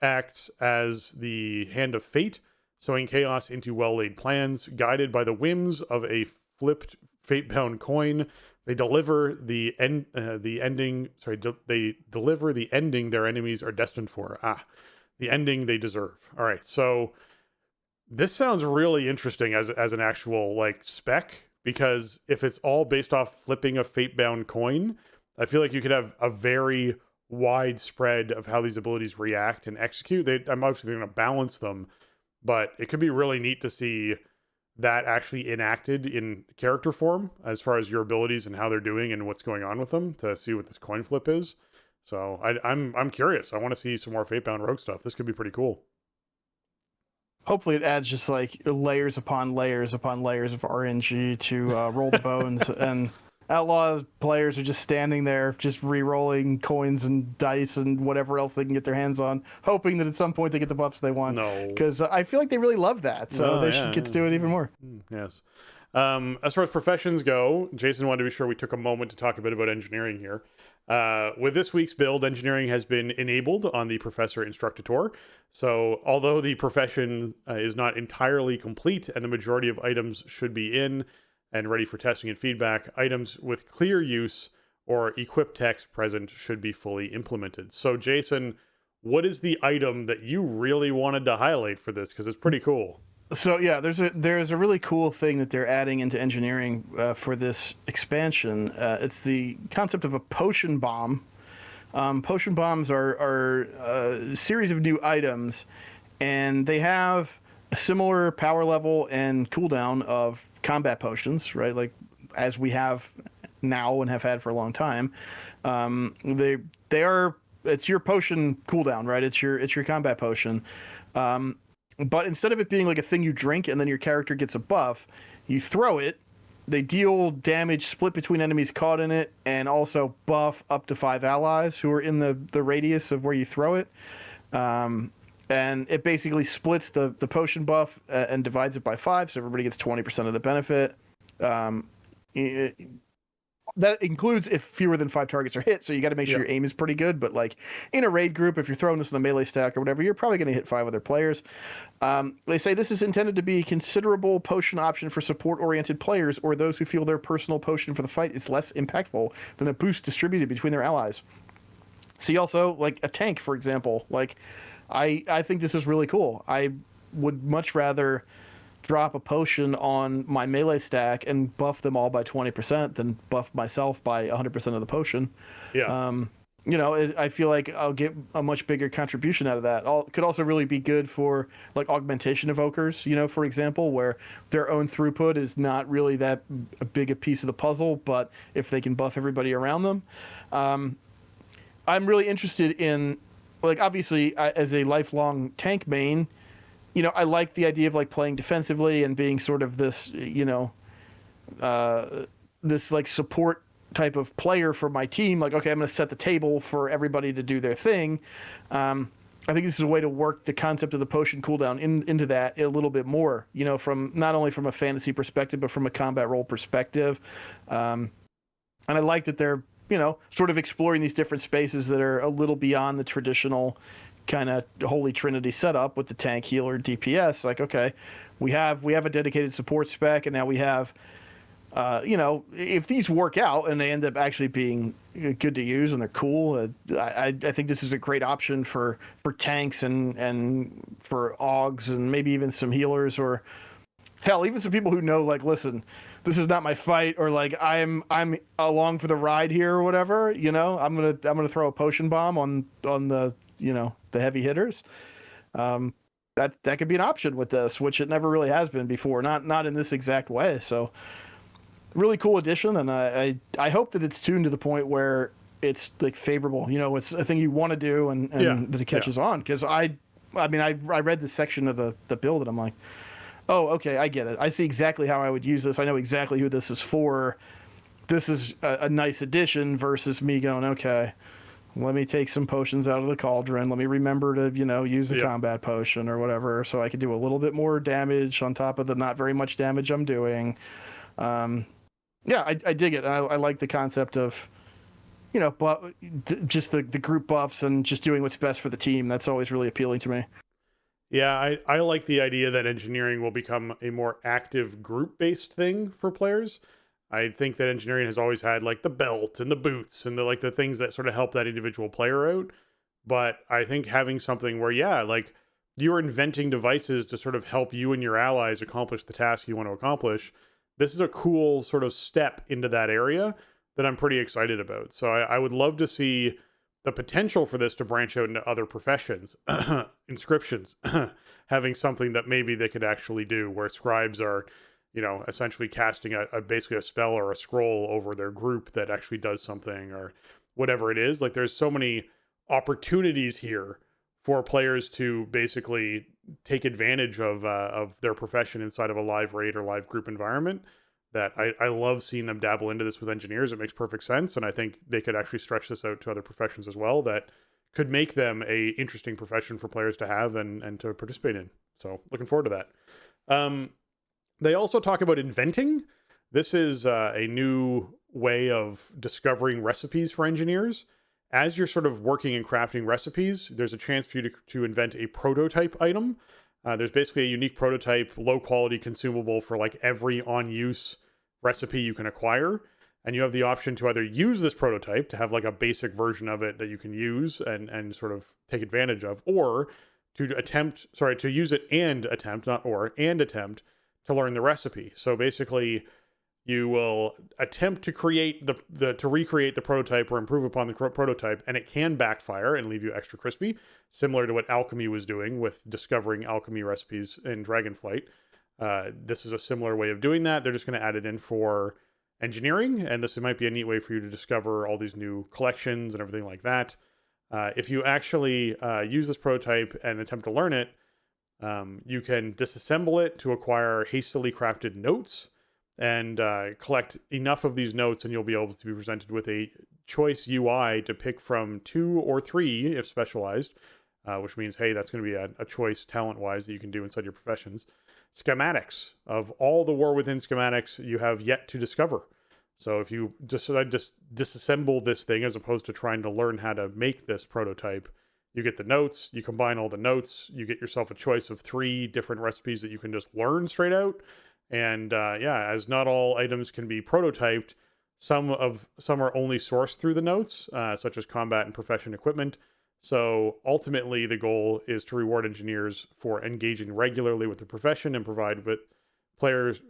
acts as the hand of fate, sowing chaos into well-laid plans, guided by the whims of a flipped fate-bound coin. They deliver the ending. Sorry, they deliver the ending their enemies are destined for. The ending they deserve. All right, so this sounds really interesting as an actual like spec, because if it's all based off flipping a fate-bound coin, I feel like you could have a very wide spread of how these abilities react and execute. I'm obviously going to balance them, but it could be really neat to see that actually enacted in character form as far as your abilities and how they're doing and what's going on with them, to see what this coin flip is. So I'm curious. I want to see some more fate-bound rogue stuff. This could be pretty cool. Hopefully it adds just like layers upon layers upon layers of RNG to roll the bones, and outlaw players are just standing there just re-rolling coins and dice and whatever else they can get their hands on, hoping that at some point they get the buffs they want. No. Because I feel like they really love that, so they should get to do it even more. Yes. As far as professions go, Jason wanted to be sure we took a moment to talk a bit about engineering here. With this week's build, engineering has been enabled on the Professor Instructator. So although the profession is not entirely complete and the majority of items should be in and ready for testing and feedback, items with clear use or equip text present should be fully implemented. So Jason, what is the item that you really wanted to highlight for this? Because it's pretty cool. So yeah, there's a really cool thing that they're adding into engineering for this expansion. It's the concept of a potion bomb. Potion bombs are a series of new items, and they have a similar power level and cooldown of combat potions, right? Like as we have now and have had for a long time. It's your potion cooldown, right? It's your combat potion. But instead of it being like a thing you drink and then your character gets a buff, you throw it, they deal damage split between enemies caught in it, and also buff up to 5 allies who are in the radius of where you throw it. And it basically splits the potion buff and divides it by 5, so everybody gets 20% of the benefit. That includes if fewer than 5 targets are hit, so you got to make sure your aim is pretty good. But like in a raid group, if you're throwing this in a melee stack or whatever, you're probably going to hit 5 other players. They say this is intended to be a considerable potion option for support-oriented players or those who feel their personal potion for the fight is less impactful than a boost distributed between their allies. See also like a tank, for example. Like I think this is really cool. I would much rather drop a potion on my melee stack and buff them all by 20% than buff myself by 100% of the potion. I feel like I'll get a much bigger contribution out of that. Could also really be good for like augmentation evokers, for example, where their own throughput is not really that big a piece of the puzzle, but if they can buff everybody around them. I'm really interested in, like, obviously as a lifelong tank main, I like the idea of like playing defensively and being sort of this, this like support type of player for my team. Like, okay, I'm going to set the table for everybody to do their thing. I think this is a way to work the concept of the potion cooldown into that a little bit more, from not only from a fantasy perspective, but from a combat role perspective. And I like that they're, sort of exploring these different spaces that are a little beyond the traditional kind of holy trinity setup with the tank, healer, DPS. Like, okay, we have a dedicated support spec, and now we have if these work out and they end up actually being good to use and they're cool, I think this is a great option for tanks and for augs and maybe even some healers, or hell, even some people who know, like, listen, this is not my fight, or like I'm along for the ride here or whatever. I'm gonna throw a potion bomb on the the heavy hitters. That could be an option with this, which it never really has been before, not in this exact way. So really cool addition, and I hope that it's tuned to the point where it's like favorable. It's a thing you want to do, and that it catches on. Because I read the section of the build, and I'm like, oh, okay, I get it. I see exactly how I would use this. I know exactly who this is for. This is a nice addition versus me going, okay, let me take some potions out of the cauldron. Let me remember to, use a combat potion or whatever, so I could do a little bit more damage on top of the not very much damage I'm doing. I dig it. I like the concept of, but just the group buffs and just doing what's best for the team. That's always really appealing to me. Yeah, I like the idea that engineering will become a more active group-based thing for players. I think that engineering has always had like the belt and the boots and the things that sort of help that individual player out. But I think having something where, yeah, like you're inventing devices to sort of help you and your allies accomplish the task you want to accomplish. This is a cool sort of step into that area that I'm pretty excited about. So I would love to see the potential for this to branch out into other professions, inscriptions, having something that maybe they could actually do, where scribes are, essentially casting basically a spell or a scroll over their group that actually does something or whatever it is. Like there's so many opportunities here for players to basically take advantage of their profession inside of a live raid or live group environment, that I love seeing them dabble into this with engineers. It makes perfect sense. And I think they could actually stretch this out to other professions as well that could make them a interesting profession for players to have and to participate in. So looking forward to that. They also talk about inventing. This is a new way of discovering recipes for engineers. As you're sort of working and crafting recipes, there's a chance for you to invent a prototype item. There's basically a unique prototype, low quality consumable for like every on-use recipe you can acquire. And you have the option to either use this prototype to have like a basic version of it that you can use and sort of take advantage of, or to use it and attempt to learn the recipe. So basically you will attempt to create to recreate the prototype or improve upon the prototype, and it can backfire and leave you extra crispy, similar to what alchemy was doing with discovering alchemy recipes in Dragonflight. This is a similar way of doing that. They're just going to add it in for engineering, and this might be a neat way for you to discover all these new collections and everything like that. If you actually use this prototype and attempt to learn it, you can disassemble it to acquire hastily crafted notes and collect enough of these notes, and you'll be able to be presented with a choice UI to pick from 2 or 3 if specialized, which means, hey, that's going to be a choice talent-wise that you can do inside your professions. Schematics of all the War Within schematics you have yet to discover. So if you decide to disassemble this thing as opposed to trying to learn how to make this prototype, you get the notes, you combine all the notes, you get yourself a choice of 3 different recipes that you can just learn straight out. And as not all items can be prototyped, some are only sourced through the notes, such as combat and profession equipment. So ultimately, the goal is to reward engineers for engaging regularly with the profession and provide with players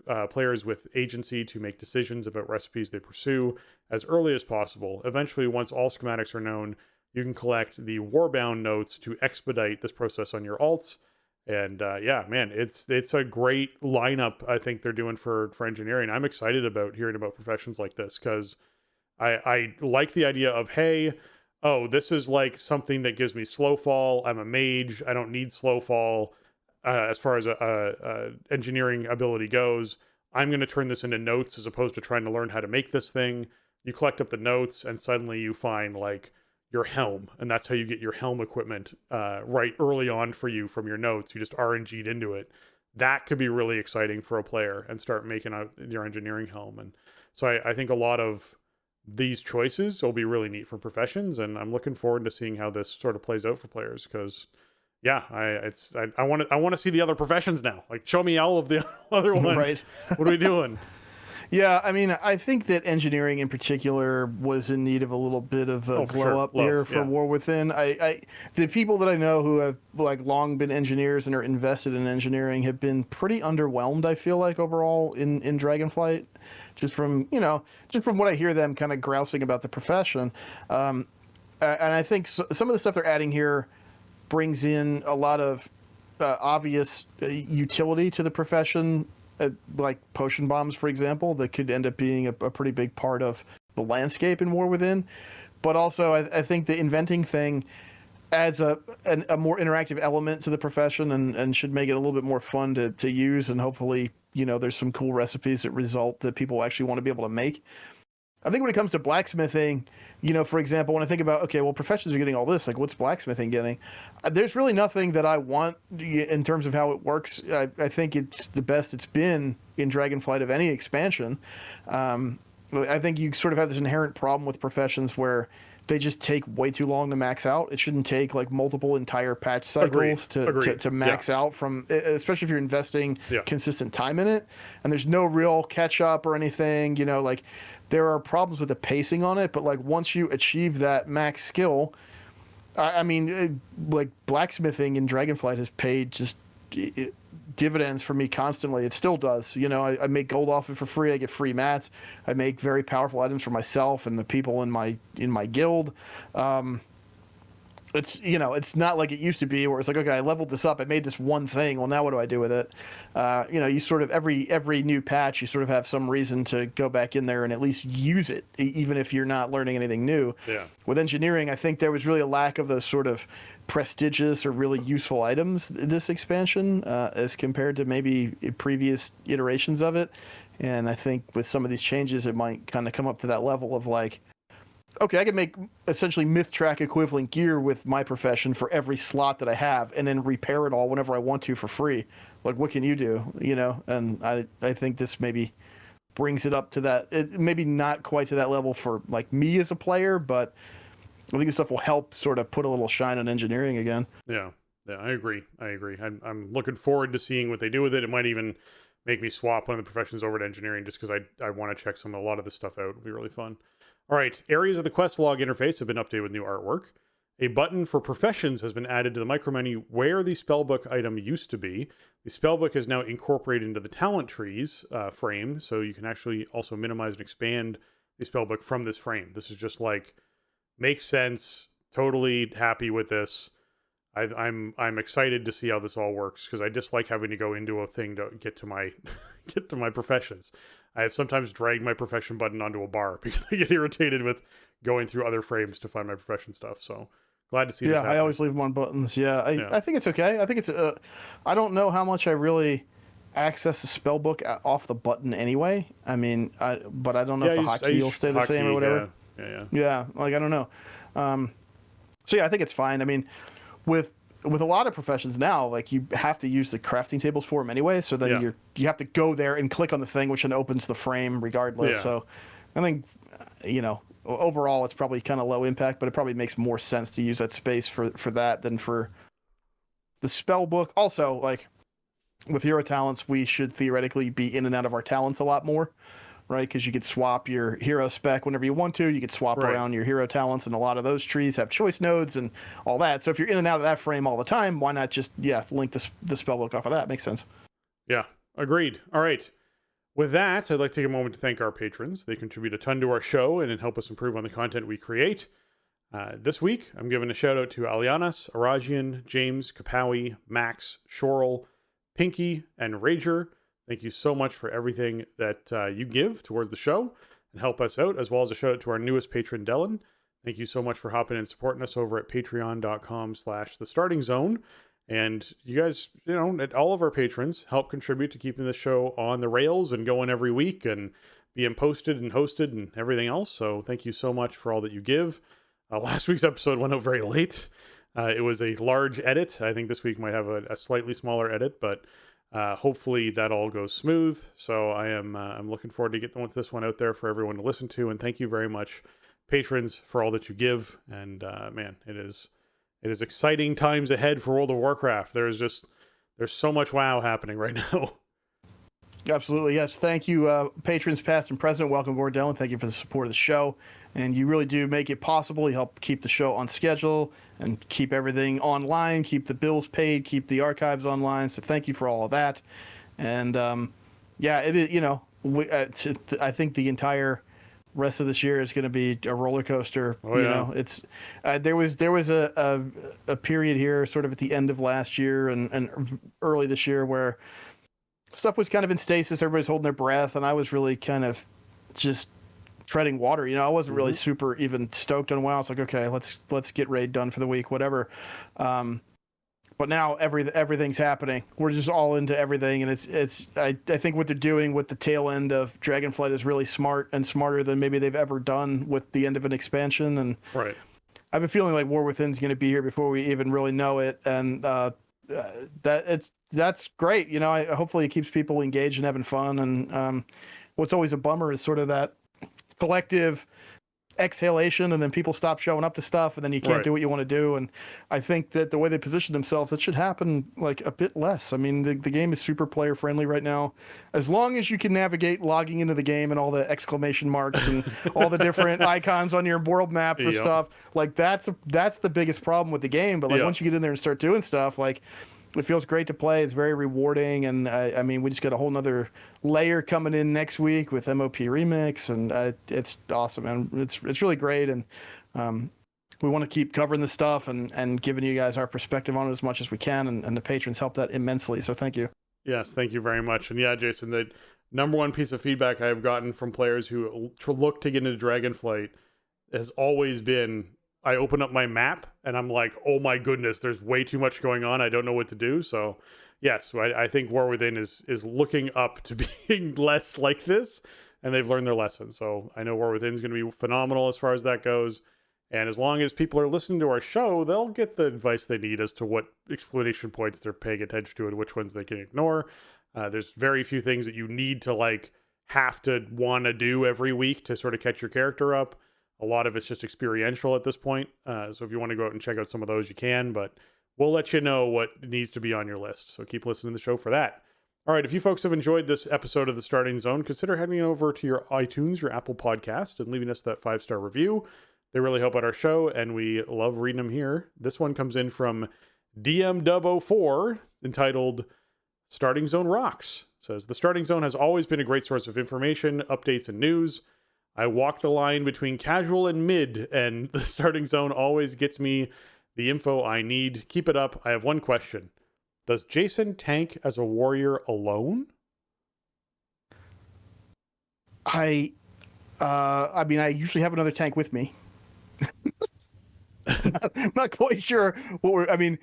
with agency to make decisions about recipes they pursue as early as possible. Eventually, once all schematics are known, you can collect the Warbound notes to expedite this process on your alts. And it's a great lineup I think they're doing for engineering. I'm excited about hearing about professions like this because I like the idea of, hey, this is like something that gives me slow fall. I'm a mage. I don't need slow fall as far as a engineering ability goes. I'm going to turn this into notes as opposed to trying to learn how to make this thing. You collect up the notes and suddenly you find like your helm, and that's how you get your helm equipment right early on for you from your notes. You just RNG'd into it. That could be really exciting for a player and start making out your engineering helm. And so I think a lot of these choices will be really neat for professions, and I'm looking forward to seeing how this sort of plays out for players because I want to see the other professions now. Like, show me all of the other ones. Right. What are we doing? Yeah, I mean, I think that engineering in particular was in need of a little bit of a glow up there for War Within. The people that I know who have like long been engineers and are invested in engineering have been pretty underwhelmed, I feel like, overall in Dragonflight, just from what I hear them kind of grousing about the profession. And I think some of the stuff they're adding here brings in a lot of obvious utility to the profession. Like potion bombs, for example, that could end up being a pretty big part of the landscape in War Within. But also, I think the inventing thing adds a more interactive element to the profession and should make it a little bit more fun to use. And hopefully, there's some cool recipes that people actually want to be able to make. I think when it comes to blacksmithing, for example, when I think about, okay, well, professions are getting all this, like what's blacksmithing getting? There's really nothing that I want in terms of how it works. I think it's the best it's been in Dragonflight of any expansion. I think you sort of have this inherent problem with professions where they just take way too long to max out. It shouldn't take like multiple entire patch cycles to max out from, especially if you're investing consistent time in it. And there's no real catch up or anything, you know, like there are problems with the pacing on it, but like once you achieve that max skill, I mean, like blacksmithing in Dragonflight has paid just dividends for me constantly. It still does. You know, I make gold off it for free. I get free mats. I make very powerful items for myself and the people in my guild. It's, you know, it's not like it used to be where it's like, okay, I leveled this up. I made this one thing. Well, now what do I do with it? You know, you sort of every new patch, you sort of have some reason to go back in there and at least use it, even if you're not learning anything new. Yeah. With engineering, I think there was really a lack of those sort of prestigious or really useful items this expansion as compared to maybe previous iterations of it. And I think with some of these changes, it might kind of come up to that level of like, okay, I can make essentially myth track equivalent gear with my profession for every slot that I have and then repair it all whenever I want to for free. Like, what can you do? You know, and I think this maybe brings it up to that, maybe not quite to that level for like me as a player, but I think this stuff will help sort of put a little shine on engineering again. Yeah, I agree. I'm looking forward to seeing what they do with it. It might even make me swap one of the professions over to engineering just because I want to check a lot of this stuff out. It'll be really fun. All right, areas of the quest log interface have been updated with new artwork. A button for professions has been added to the micro menu where the spellbook item used to be. The spellbook is now incorporated into the talent trees frame, so you can actually also minimize and expand the spellbook from this frame. This is just like, makes sense, totally happy with this. I'm excited to see how this all works because I dislike having to go into a thing to get to my get to my professions. I have sometimes dragged my profession button onto a bar because I get irritated with going through other frames to find my profession stuff. So glad to see this happen. I always leave them on buttons. I think it's okay. I think it's I don't know how much I really access the spellbook off the button anyway. I mean, but I don't know if the hotkey will stay the same or whatever. Yeah, like I don't know. So yeah, I think it's fine. I mean, with a lot of professions now, like you have to use the crafting tables for them anyway. So then you have to go there and click on the thing, which then opens the frame regardless. Yeah. So I think, you know, overall it's probably kind of low impact, but it probably makes more sense to use that space for that than for the spell book. Also, like with hero talents, we should theoretically be in and out of our talents a lot more, right? Because you could swap your hero spec whenever you want to. You could swap around your hero talents, and a lot of those trees have choice nodes and all that. So if you're in and out of that frame all the time, why not just link the spellbook off of that? Makes sense. Yeah, agreed. All right. With that, I'd like to take a moment to thank our patrons. They contribute a ton to our show and help us improve on the content we create. This week, I'm giving a shout out to Alianas, Arajian, James, Kapawi, Max, Shorel, Pinky, and Rager. Thank you so much for everything that you give towards the show and help us out, as well as a shout out to our newest patron, Dylan. Thank you so much for hopping and supporting us over at patreon.com/thestartingzone. And you guys, you know, all of our patrons help contribute to keeping the show on the rails and going every week and being posted and hosted and everything else. So thank you so much for all that you give. Last week's episode went out very late. It was a large edit. I think this week might have a slightly smaller edit, but hopefully that all goes smooth. So I'm looking forward to getting this one out there for everyone to listen to. And thank you very much, patrons, for all that you give. And man, it is exciting times ahead for World of Warcraft. There's so much WoW happening right now. Absolutely, yes. Thank you, patrons past and present. Welcome aboard, Dylan. Thank you for the support of the show. And you really do make it possible. You help keep the show on schedule and keep everything online, keep the bills paid, keep the archives online. So thank you for all of that. And it is, you know, I think the entire rest of this year is going to be a roller coaster. You know, it's there was a period here sort of at the end of last year and early this year where stuff was kind of in stasis. Everybody's holding their breath, and I was really kind of just treading water. You know, I wasn't really super even stoked on WoW. It's like, okay, let's get raid done for the week, whatever. But now everything's happening. We're just all into everything, and I think what they're doing with the tail end of Dragonflight is really smart and smarter than maybe they've ever done with the end of an expansion. And right, I have a feeling like War Within's going to be here before we even really know it, and that's great. You know, hopefully it keeps people engaged and having fun. And what's always a bummer is sort of that collective exhalation, and then people stop showing up to stuff, and then you can't Right. do what you want to do. And I think that the way they position themselves, it should happen like a bit less. I mean, the game is super player friendly right now. As long as you can navigate logging into the game and all the exclamation marks and all the different icons on your world map for Yep. stuff, like that's the biggest problem with the game. But like Yeah. once you get in there and start doing stuff, like it feels great to play. It's very rewarding, and I mean, we just got a whole nother layer coming in next week with MOP Remix, and it's awesome, and it's really great, and we want to keep covering the stuff and giving you guys our perspective on it as much as we can, and the patrons help that immensely. So thank you. Yes, thank you very much. And yeah, Jason, the number one piece of feedback I have gotten from players who look to get into Dragonflight has always been, I open up my map and I'm like, oh my goodness, there's way too much going on. I don't know what to do. So yes, I think War Within is looking up to being less like this, and they've learned their lesson. So I know War Within is going to be phenomenal as far as that goes. And as long as people are listening to our show, they'll get the advice they need as to what explanation points they're paying attention to and which ones they can ignore. There's very few things that you need to like have to want to do every week to sort of catch your character up. A lot of it's just experiential at this point. So if you want to go out and check out some of those, you can, but we'll let you know what needs to be on your list. So keep listening to the show for that. All right, if you folks have enjoyed this episode of The Starting Zone, consider heading over to your iTunes, your Apple Podcast, and leaving us that 5-star review. They really help out our show, and we love reading them here. This one comes in from DMW04, entitled Starting Zone Rocks. It says, the Starting Zone has always been a great source of information, updates, and news. I walk the line between casual and mid, and the Starting Zone always gets me the info I need. Keep it up. I have one question. Does Jason tank as a warrior alone? I mean, I usually have another tank with me. I'm not quite sure what we're. I mean,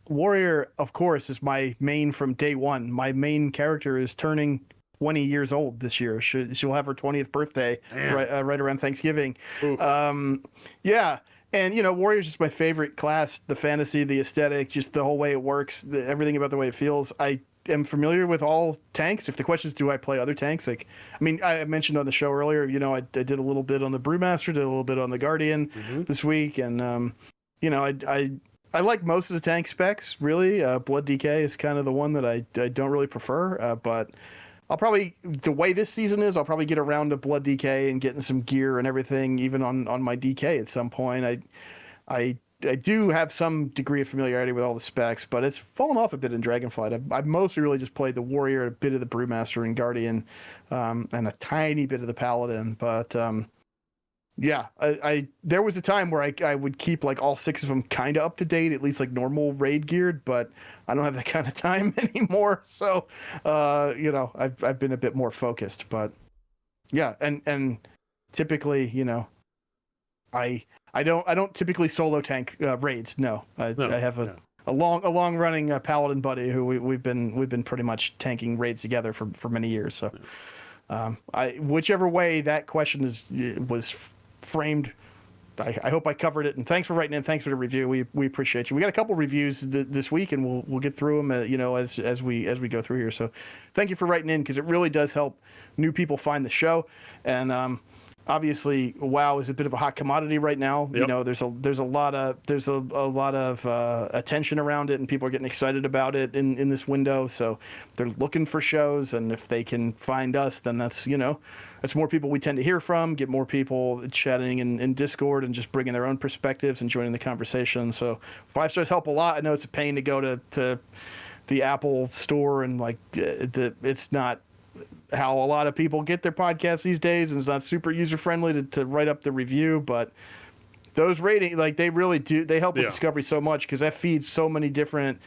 Warrior, of course, is my main from day one. My main character is turning 20 years old this year. She'll have her 20th birthday right around Thanksgiving. Yeah. And, Warrior's just my favorite class, the fantasy, the aesthetic, just the whole way it works, everything about the way it feels. I am familiar with all tanks. If the question is, do I play other tanks? Like, I mean, I mentioned on the show earlier, I did a little bit on the Brewmaster, did a little bit on the Guardian this week. And, I like most of the tank specs, really. Blood DK is kind of the one that I don't really prefer, but I'll probably, the way this season is, I'll probably get around to Blood DK and getting some gear and everything, even on my DK at some point. I do have some degree of familiarity with all the specs, but it's fallen off a bit in Dragonflight. I've mostly really just played the Warrior, a bit of the Brewmaster and Guardian, and a tiny bit of the Paladin. But yeah, I there was a time where I would keep like all 6 of them kind of up to date, at least like normal raid geared, but I don't have that kind of time anymore. So, I've been a bit more focused, but yeah, and typically, I don't typically solo tank raids. No, I have a long running Paladin buddy who we've been pretty much tanking raids together for many years. So, whichever way that question was framed, I hope I covered it. And thanks for writing in. Thanks for the review. We appreciate you. We got a couple reviews this week, and we'll get through them. As we go through here. So, thank you for writing in, because it really does help new people find the show. And obviously, WoW is a bit of a hot commodity right now. Yep. There's a lot of attention around it, and people are getting excited about it in this window. So they're looking for shows, and if they can find us, then that's more people we tend to hear from. Get more people chatting in Discord and just bringing their own perspectives and joining the conversation. So 5 stars help a lot. I know it's a pain to go to the Apple store, and like it's not how a lot of people get their podcasts these days, and it's not super user friendly to write up the review. But those ratings, like, they really do, they help with discovery so much, because that feeds so many different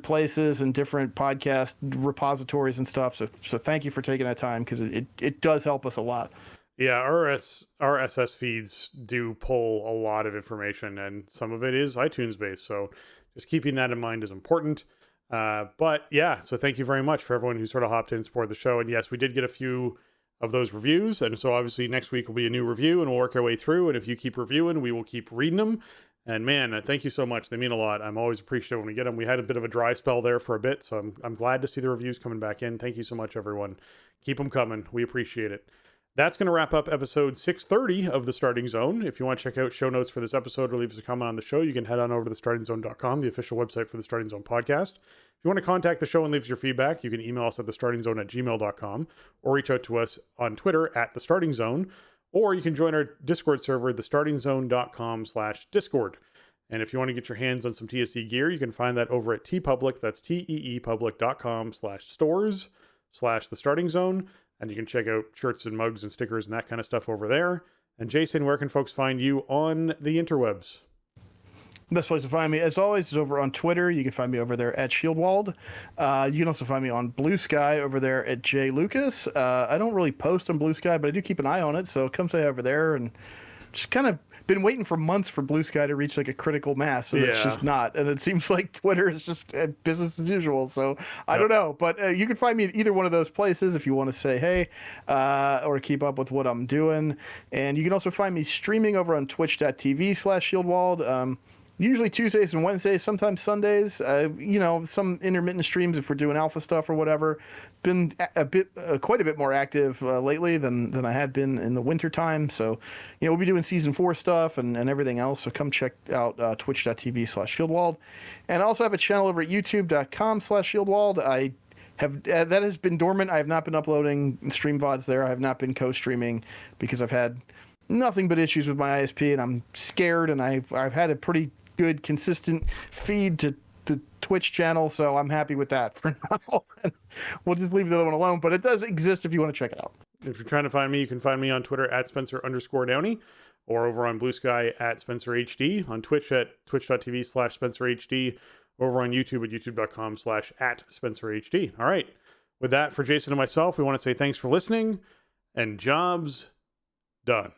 places and different podcast repositories and stuff. So thank you for taking that time, because it does help us a lot. Yeah, our SS feeds do pull a lot of information, and some of it is iTunes based. So just keeping that in mind is important. But yeah, so thank you very much for everyone who sort of hopped in and supported the show. And yes, we did get a few of those reviews, and so obviously next week will be a new review, and we'll work our way through. And if you keep reviewing, we will keep reading them. And man, thank you so much. They mean a lot. I'm always appreciative when we get them. We had a bit of a dry spell there for a bit, so I'm glad to see the reviews coming back in. Thank you so much, everyone. Keep them coming. We appreciate it. That's going to wrap up episode 630 of The Starting Zone. If you want to check out show notes for this episode or leave us a comment on the show, you can head on over to thestartingzone.com, the official website for The Starting Zone podcast. If you want to contact the show and leave us your feedback, you can email us at thestartingzone@gmail.com or reach out to us on Twitter at The Starting Zone, or you can join our Discord server, thestartingzone.com/Discord. And if you want to get your hands on some TSC gear, you can find that over at TeePublic. That's teepublic.com/stores/thestartingzone. And you can check out shirts and mugs and stickers and that kind of stuff over there. And Jason, where can folks find you on the interwebs? Best place to find me, as always, is over on Twitter. You can find me over there at Shieldwald. You can also find me on Blue Sky over there at J Lucas. I don't really post on Blue Sky, but I do keep an eye on it. So come say over there, and just kind of been waiting for months for Blue Sky to reach like a critical mass, and it's just not. And it seems like Twitter is just business as usual. So I don't know, but you can find me at either one of those places if you want to say hey or keep up with what I'm doing. And you can also find me streaming over on twitch.tv/Shieldwald. Usually Tuesdays and Wednesdays, sometimes Sundays. Some intermittent streams if we're doing alpha stuff or whatever. Been quite a bit more active lately than I had been in the winter time. So, we'll be doing season 4 stuff and everything else. So come check out twitch.tv/Shieldwald. And I also have a channel over at youtube.com/Shieldwald. I have that has been dormant. I have not been uploading stream VODs there. I have not been co-streaming because I've had nothing but issues with my ISP, and I'm scared. And I've had a pretty good consistent feed to the Twitch channel, so I'm happy with that for now. We'll just leave the other one alone, but it does exist if you want to check it out. If you're trying to find me, you can find me on Twitter at Spencer_Downey, or over on Blue Sky at SpencerHD, on Twitch at twitch.tv/SpencerHD, over on YouTube at youtube.com/@SpencerHD. All right. With that, for Jason and myself, we want to say thanks for listening, and jobs done.